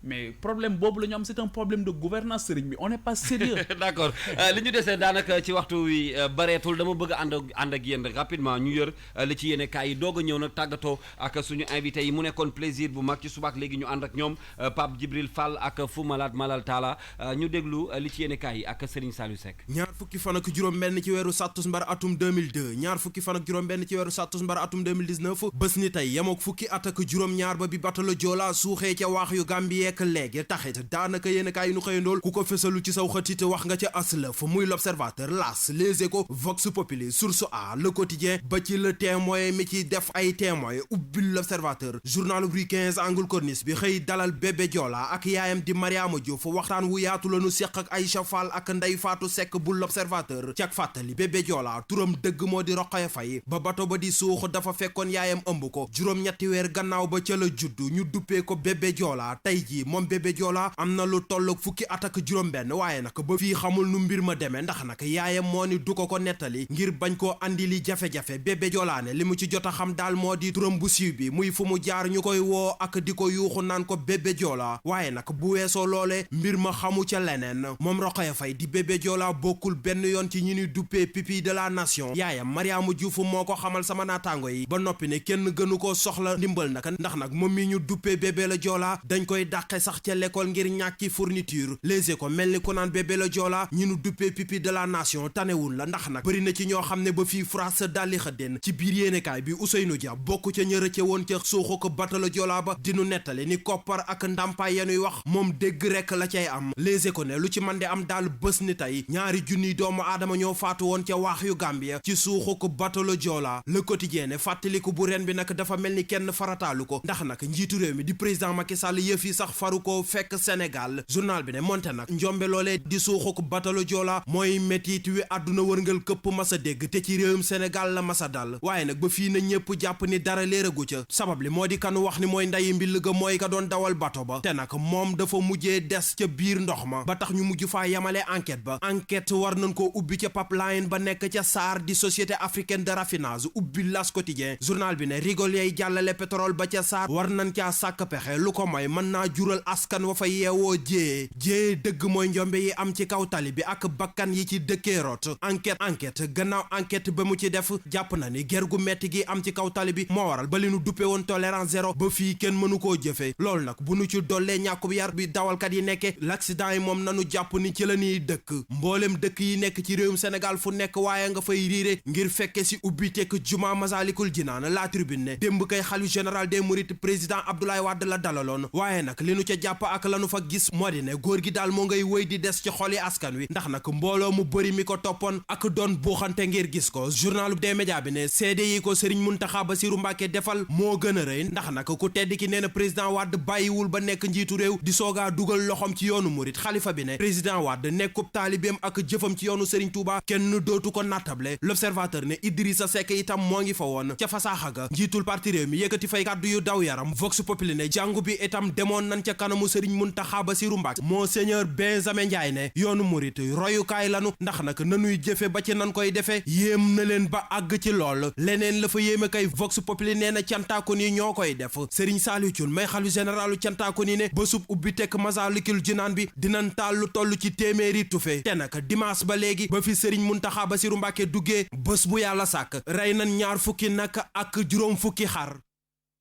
mais problème boobu la ñu am c'est un problème de gouvernance sëriñ bi on n'est pas sérieux d'accord li ñu desee daanaka ci waxtu wi bareetul dama bëgg a ànd ak yéen rapidement ñu yor li ci yéene kaay yi doog a ñëw nag tàggatoo ak suñu invité yi mu nekkoon plaisir bu mag ci subaak léegi ñu ànd ak ñoom Pape Djibril Fall ak Fou Malade Malal Talla ñu déglu li ci yéene kaay yi ak Serigne Saliou Seck. ñaar fukki fan ak juróom-benn ci weeru Satumbar atum 2002 ñaar fukki fan ak juróom-benn ci weeru Satumbar atum 2019 bés ni tey yemook fukki at ak juróom-ñaar ba bi bateau Joola suuxee ca waax yu Gambie léegi taxit daanaka yéen kaay yi nu xëyandool ku ko fësalu ci saw xëtit wax nga ca aslëf muy l'Observateur, L'As, Les Échos, Vox Populi, Source A, Le Quotidien ba ci Le Témoin mi ci def ay témoin ubbil l'Observateur journal Rue 15 angle corniche bi xëy dalal bébé Joola ak yaayam di Mariama Diouf waxtaan wu yaatu la nu seq ak Aïcha Fall ak Ndeye Fatou Seck bu l'Observateur cak fàttali bébé Joola turam dëgg moo di Rokhaya Faye ba bato ba di suux dafa fekkoon yaayam ëmb ko juróom-ñetti weer gannaaw ba ca la juddu ñu duppee ko bébé Joola tey jii moom bébé Joola am na lu tolloog fukki at ak juróom-benn waaye nag ba fii xamul nu mbir ma demee ndax nag yaayam moo ni du ko nettali ngir bañ koo andi li jafe-jafe bébé Joola ne li mu ci jot a xam daal moo di turam bu siiw bi muy fu mu jaar ñu koy woo ak di ko yuuxu naan ko bébé Joola waaye nag bu weesoo loole mbir ma xamu ca leneen moom Rokhaya Faye di bébé Joola bokkul benn yoon ci ñi ñuy duppee pupille de la nation yaayam Mariama Diouf moo ko xamal sama naataango yi ba noppi ne kenn gënu ko soxla ndimbal naka ndax nag moom mi ñu duppee bébé la Joola dañ koy dàqe sax ca l'école ngir ñàkki fourniture Les Échos mel ni ku naan bébé la Joola ñu nu duppee pupille de la nation tanewul la ndax nag bëri na ci ñoo xam ne ba fii France dalli xëddeen ci biir yéenekaay bi Ousseynou Dia bokk ca ñërëce woon ca suuxu ko bateau la Joola ba dinu nettali ni koppar ak ndàmpaay yanuy wax moom dégg rekk la cay am Les Échos ne lu ci man di am daal bés ni tey ñaari junniy doomu aadama ñoo faatu woon ca waax yu Gambia ci suuxu ko bateau la Joola Le Quotidien ne fàttaliku bu ren bi nag dafa mel ni kenn farataalu ko ndax nag njiitu réew mi di président Macky Sall yëf yi sax faru ko fekk Sénégal journal bi ne monte nag njombe loolee di suuxu ko bateau la Joola mooy métit wi àdduna wërngal këpp masa dégg te ci réewum Sénégal la masa dal waaye nag ba fii na ñëpp jàpp ni dara léeragu ca sabab li moo di kanu wax ni mooy ndayi mbill ga mooy ka doon dawal bateau ba te nag moom dafa mujjee des ca biir ndox ma ba tax ñu mujj faa yamale enquête ba enquête war nañ koo ubbi ca pipeline ba nekk ca SAR di société africaine de raffinage ubbi L'As Quotidien journal bi ne rigol yay jàllale pétrole ba ca SAR war nañ caa sàkk pexe lu ko may mën naa jural askan wa fa yeewoo jee dëgg mooy njombe yi am ci kaw tali bi ak bakkan yi ci dëkkee rot enquête gannaaw enquête ba mu ci def jàpp na ni ger gu metti gi am ci kaw tali bi moo waral ba li nu duppe woon tolérance zéro ba fii kenn mënu koo jëfe loolu nag bu nu ci dollee ñàkkub yar bi dawalkat yi nekke l'accident yi moom nanu jàpp ni ci la ñuy dëkk mboolem dëkk yi nekk ci réewum Sénégal fu nekk waaye nga fay riire ngir fekke si ubbi tekk juma Masalikul Jinaan La Tribune ne démb kay xalifa général des mourides président Abdoulaye Wade la dalaloon waaye nag li nu ca jàpp ak lanu fa gis moo di ne góor gi daal moo ngay wëy di des ci xoli askan wi ndax nag mbooloo mu bëri mi ko toppoon ak doon buuxante ngir gis ko journal des médias bi ne seede yi ko Serigne Mountakha Bassirou Mbacké defal moo gën a rëy ndax nag ku tedd ki nee na président Wade bàyyiwul ba nekk njiitu réew di soogaa dugal loxom ci yoonu murit xalifa bi ne président Wade nekkub taalibeem ak jëfam ci yoonu Serigne Touba kenn dootu ko nattable l'observateur ne Idrissa Seck itam moo ngi fa woon ca fasaaxa ga njiitul parti réew mi yëkkati fay kàddu yu daw yaram Vox Populi ne jàngu bi itam demoon nañ ca kanamu Serigne Mountakha Bassirou Mbacké Monseigneur Benjamin Ndiaye ne yoonu murit royukaay lanu ndax nag nanuy jëfe ba ci nan koy defee yéem na leen ba àgg ci lool leneen la fa yéeme kay Vox Populi nee na cantaakon yi ñoo koy def Serigne Saliou Thioune may xalifa généralu cantaakon yi ne bésub ubbi tekk Masalikul Jinaan bi dinañ taal lu toll ci téeméeri tufe te nag dimanche ba léegi ba fi Serigne Mountakha Bassirou Mbacké duggee bés bu yàlla sàkk rey nañ ñaar fukki nag ak juróom fukki xar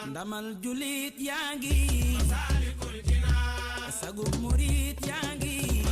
ndamal julit yaa ngi sagub murit yaa ngi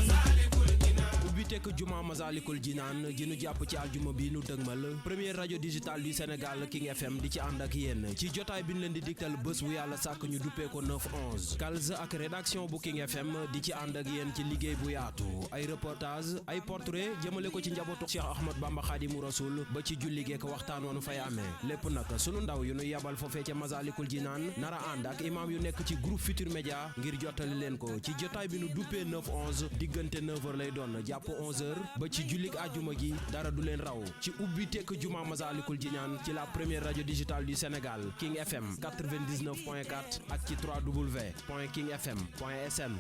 tekk juma Masalikul Jinaan gi nu jàpp ci aljuma bi nu dëgmal première radio digitale du Sénégal King FM di ci ànd ak yéen ci jotaay bi ñu leen di digtal bés bu yàlla sàkk ñu duppee ko 9-11 Kals ak rédaction bu King FM di ci ànd ak yéen ci liggéey bu yaatu ay reportage ay portrait jëmale ko ci njabootu Cheikh Ahmad Bamba Khadimu Rasul ba ci julli geek waxtaan woonu fay amee lépp nag sunu ndaw yu nu yabal foofee ca Masalikul Jinaan nara ànd ak imam yu nekk ci groupe Futur Média ngir jottali leen ko ci jotaay bi nu duppee 9-11 diggante 9h lay doon jàpp 11h ba ci jullik àjjuma gi dara du leen raw ci ubbi tekk juma Masalikul Jinaan ci la première radio digitale du Sénégal King FM 99.4 ak ci www.kingfm.sn.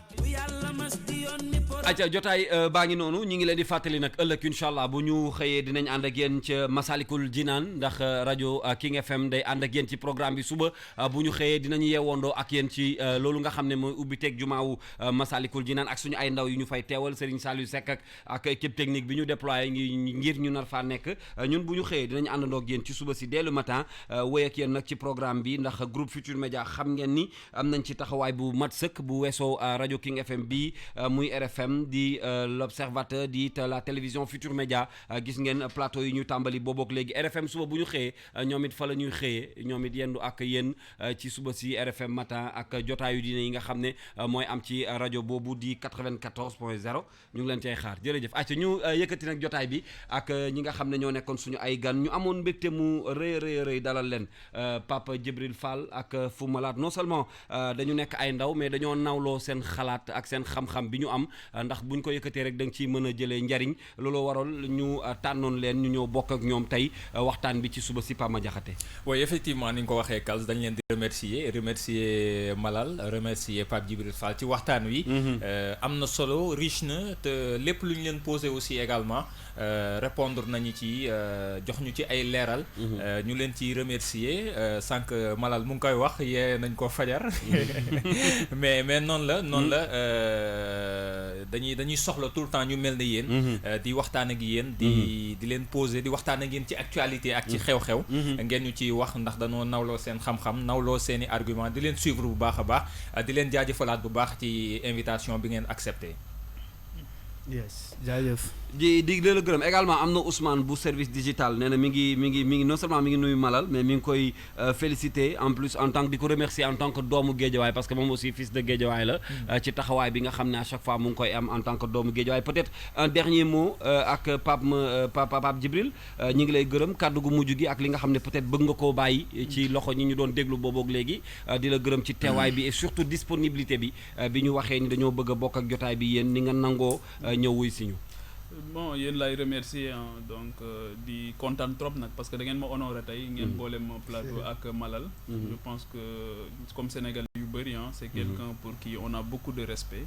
acca jotaay baa ngi noonu ñi ngi leen di fàttali nag ëllëg incha allah bu ñu xëyee dinañ ànd ak yéen ca Masalikul Jinaan ndax rajo King FM day ànd ak yéen ci programme bi suba bu ñu xëyee dinañu yeewandoo ak yéen ci loolu nga xam ne mooy ubbi teg jumaawu Masalikul Jinaan ak suñu ay ndaw yu ñu fay teewal Serigne Saliou Seck ak équipe technique bi ñu déployé ngir ñu nar faa nekk ñun bu ñu xëyee dinañ àndandoo ak yéen ci suba si dès le matin wéy ak yéen nag ci programme bi ndax groupe Futur Média xam ngeen ni am nañ ci taxawaay bu mat sëkk bu weesoo rajo King FM bi muy RFM di l'Observateur di la télévision Futur Média gis ngeen plateau yi ñu tàmbali boobook léegi RFM suba bu ñu xëyee ñoom it fa la ñuy xëyee ñoom it yendu ak yéen ci suba si RFM matin ak jotaayu diine yi nga xam ne mooy am ci rajo boobu di 94.0 ñu ngi leen cay xaar jërëjëf acca ñu yëkkati nag jotaay bi ak ñi nga xam ne ñoo nekkoon suñu ay gan ñu amoon mbégte mu rëy dalal leen Papa Djibril Fall ak Fou Malade non seulement dañu nekk ay ndaw mais dañoo nawloo seen xalaat ak seen xam-xam bi ñu am ndax buñ ko yëkkatee rek da nga ciy mën a jëlee njariñ looloo waral ñu tànnoon leen ñu ñëw bokk ak ñoom tey waxtaan bi ci suba si Pama Diakhaté. oui effectivement ni nga ko waxee Kals dañ leen di remercier Malal remercier Pape Djibril Fall ci waxtaan wi. am na solo riche na te lépp lu ñu leen posé aussi également répondre nañu ci jox ñu ci ay leeral. ñu leen ci remercier sànq Malal mu ngi koy wax yee nañ ko fajar mais noonu la dañuy soxla tout le temps ñu mel ne yéen. di waxtaan ak yéen. di leen poser di waxtaan ak yéen ci actualité ak ci xew-xew. ngeen ñu ci wax ndax dañoo nawloo seen xam-xam nawloo seeni argument di leen suivre bu baax a baax di leen jaajëfalaat bu baax ci invitation bi ngeen accepté. yes jaajëf. di la gërëm également am na Ousmane bu service digital nee na mi ngi non seulement mi ngi nuyu Malal mais mi ngi koy féliciter en plus en tant que di ko remercier en tant que doomu Guédiawaye parce que moom aussi fils de Guédiawaye la ci taxawaay bi nga xam ne à chaque fois mu ngi koy am en tant que doomu Guédiawaye peut-être un dernier mot ak Pape Djibril ñi ngi lay gërëm kàddu gu mujj gi ak li nga xam ne peut-être bëgg nga koo bàyyi ci loxo ñi ñu doon déglu booboog léegi di la gërëm ci teewaay bi et surtout disponibilité bi bi ñu waxee ni dañoo bëgg a bokk ak jotaay bi yéen ni nga nangoo ñëw wuy si ñu. bon yéen laay remercier donc di kontaan trop nag parce que da ngeen ma honoré tey ngeen boole ma plateau ak Malal. Je pense que comme Sénégalais yu bëri c'est quelqu'un pour qui on a beaucoup de respect.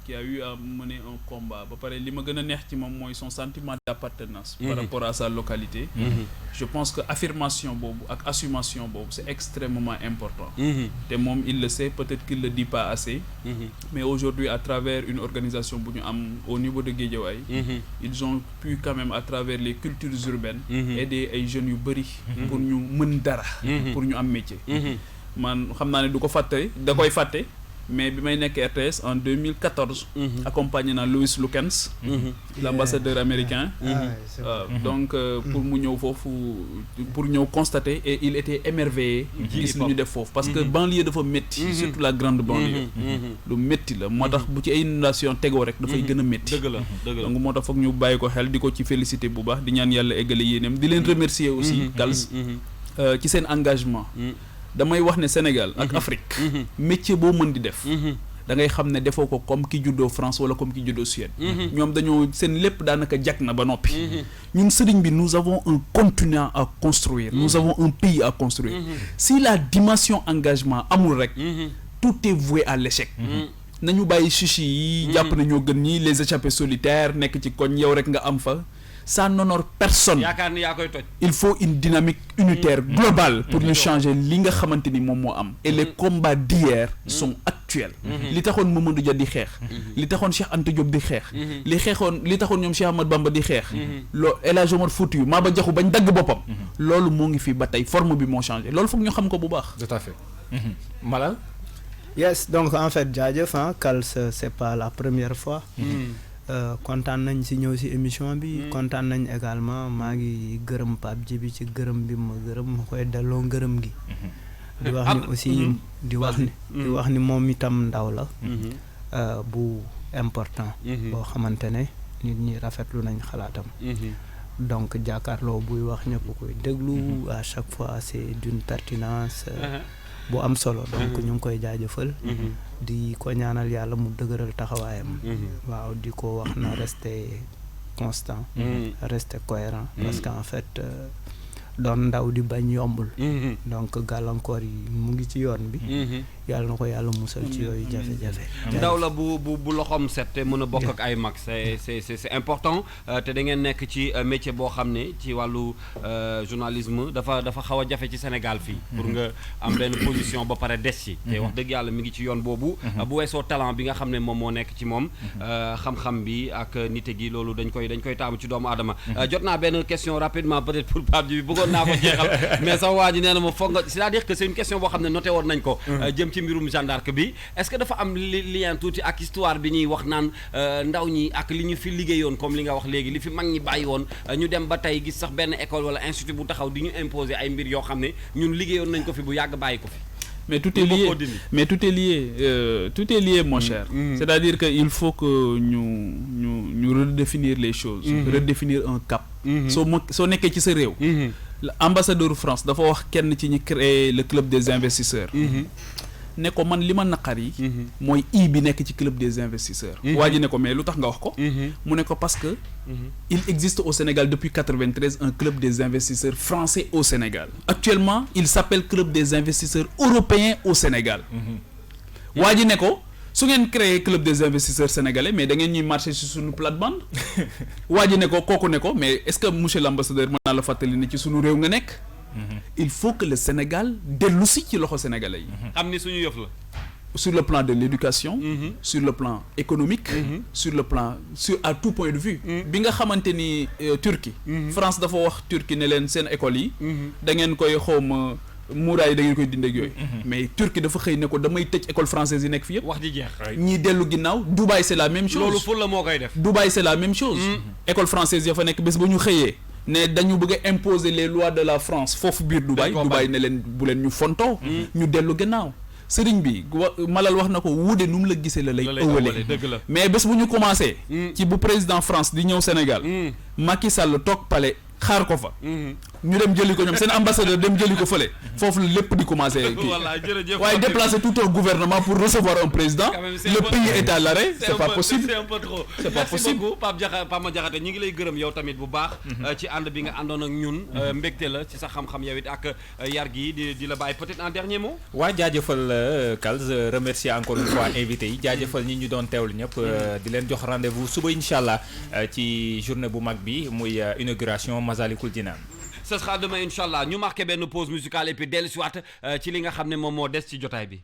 Qui a eu à mener un combat ba pare li ma gën a neex ci moom mooy son sentiment d'appartenance par rapport à sa localité. Je pense que affirmation boobu ak assumation boobu c'est extrêmement important. te moom il le sait peut-être qu'il le dit pas assez. Mais aujourd'hui à travers une organisation bu ñu am au niveau de Guédiawaye. Ils ont pu quand même à travers les cultures urbaines. aider ay jeunes yu bëri. pour ñu mën dara. pour ñu am métier. man xam naa ne du ko fàtte da koy fàtte. mais bi may nekk RTS en 2014. accompagné naa Louis Lukens. l'ambassadeur américain. donc pour mu ñëw foofu pour ñëw constater et il était émerveillé. gis lu ñu def foofu parce que banlieue dafa métti. surtout la grande banlieue. lu métti la moo tax bu ci ay inondation tegoo rek dafay gën a métti. dëgg la donc moo tax foog ñu bàyyi ko xel di ko ci féliciter bu baax di ñaan yàlla eggale yéeneem di leen remercier aussi. Kals ci seen engagement. damay wax ne Sénégal ak Afrique métier boo mën di def da ngay xam ne defoo ko comme ki juddoo France wala comme ki juddoo Suède ñoom dañoo seen lépp daanaka jag na ba noppi ñun sëriñ bi nous avons un continent à construire nous avons un pays à construire si la dimension engagement amul rek tout est voué à l'échec nañu bàyyi chichi yi jàpp na ñoo gën ñi les échappés solitaires nekk ci koñ yow rek nga am fa ça n'honore personne. yaakaar ni yaa koy toj. il faut une dynamique unitaire globale pour ñu changer li nga xamante ni moom moo am. et les combats d'hier sont actuels. li taxoon Mamadou Dia di xeex. li taxoon Cheikh Anta Diop di xeex. li taxoon ñoom Cheikh Ahmad Bamba di xeex. El Hadj Omar Foutiyou Maba Diakhou bañ dagg boppam. loolu moo ngi fi ba tey forme bi moo changé loolu foog ñu xam ko bu baax. tout à fait. Malal. yes donc en fait jaajëf Kals c'est pas la première fois. kontaan nañ si ñëw si émission bi. kontaan nañ également maa ngi gërëm Pape Djibi ci gërëm bi ma gërëm ma koy delloo ngërëm gi. di wax ni aussi di wax ni moom itam ndaw la. bu important. boo xamante ne nit ñi rafetlu nañ xalaatam. donc jàkkaarloo buy wax ñëpp koy déglu à chaque fois c'est d'une pertinence. bu am solo donc ñu ngi koy jaajëfal. di ko ñaanal yàlla mu dëgëral taxawaayam. waaw di ko wax na rester constant. rester cohérent parce qu'en fait doon ndaw di bañ yombul. donc gàllankoor yi mu ngi ci yoon bi. yàlla na ko yàlla musal ci yooyu jafe-jafe. ndaw la bu loxoom set te mën a bokk ak ay mag c'est important te da ngeen nekk ci métier boo xam ne ci wàllu journalisme dafa xaw a jafe ci Sénégal fii. pour nga am benn position ba pare des ci. te wax dëgg yàlla mi ngi ci yoon boobu. bu weesoo talent bi nga xam ne moom moo nekk ci moom. xam-xam bi ak nite gi loolu dañ koy taamu ci doomu aadama. jot naa benn question rapidement peut-être pour Pape Djibi bëggoon naa ko jeexal mais sax waa ji nee na ma foog nga c'est-à-dire que c'est une question boo xam ne noté woon nañ ko. jëm ci mbirum Jeanne d'Arc bi est-ce que dafa am lien tuuti ak histoire bi ñuy wax naan ndaw ñi ak li ñu fi liggéeyoon comme li nga wax léegi li fi mag ñi bàyyi woon ñu dem ba tey gis sax benn école wala institut bu taxaw di ñu imposer ay mbir yoo xam ne ñun liggéeyoon nañ ko fi bu yàgg bàyyi ko fi. Mais tout est lié mon cher. C'est-à-dire que il faut que ñu redéfinir les choses. Redéfinir un cap. soo nekkee ci sa réew. Ambassadeur France dafa wax kenn ci ñi créer le club des investisseurs. ne ko man li ma naqar yi mooy bi nekk ci club des investisseurs. waa ji ne ko mais lu tax nga wax ko. mu ne ko parce que il existe au Sénégal depuis 93 un club des investisseurs français au Sénégal. Actuellement il s'appelle club des investisseurs européens au Sénégal. waa ji ne ko su ngeen créer club des investisseurs sénégalais mais da ngeen ñuy marché sur suñu plate-bande. waa ji ne ko kooku ne ko mais est-ce que monsieur l'ambassadeur mën naa la fàttali ne ci suñu réew nga nekk. Il faut que le Sénégal dellu si ci loxo sénégalais yi. xam ni suñu yëf la. Sur le plan de l'éducation. Sur le plan économique. Sur le plan à tout point de vue. bi nga xamante ni Turquie. France dafa wax Turquie ne leen seen école yi. da ngeen koy xawma muuraay da ngeen koy dindi ak yooyu. mais Turquie dafa xëy ne ko damay tëj école française yi nekk fi yëpp. wax ji jeex. ñii dellu ginnaaw Dubaï c'est la même chose. loolu ful la moo koy def. Dubaï c'est la même chose. école française ya fa nekk bés ba ñu xëyee. ne dañu bëgg a imposer les lois de la France foofu biir Dubaï ne leen bu leen ñu fontoo ñu dellu gannaaw sëriñ bi Malal wax na ko wuude nu mu la gisee la lay ëwale mais bés bu ñu commencé ci bu président France di ñëw Sénégal Macky Sall toog palais xaar ko fa ñu dem jëli ko ñoom seen ambassadeur dem jëli ko fële foofu la lépp di commencé kii waaye déplacer tout un gouvernement pour recevoir un président le pays est à l'arrêt c'est pas possible c'est un peu trop c'est pas possible. Merci beaucoup Pape Diakhaté ñu ngi lay gërëm yow tamit bu baax ci ànd bi nga àndoon ak ñun mbégte la ci sa xam-xam yow it ak yar gi di la bàyyi peut-être un dernier mot. waa jaajëfal Kals remercier encore une fois invité yi jaajëfal ñi ñu doon teewlu ñëpp di leen jox rendez-vous suba incha allah ci journée bu mag bi muy inauguration Masalikul Jinaan. Ce sera demain incha allah ñu marqué benn pause musicale et puis dellu si waat ci li nga xam ne moom moo des ci jotaay bi.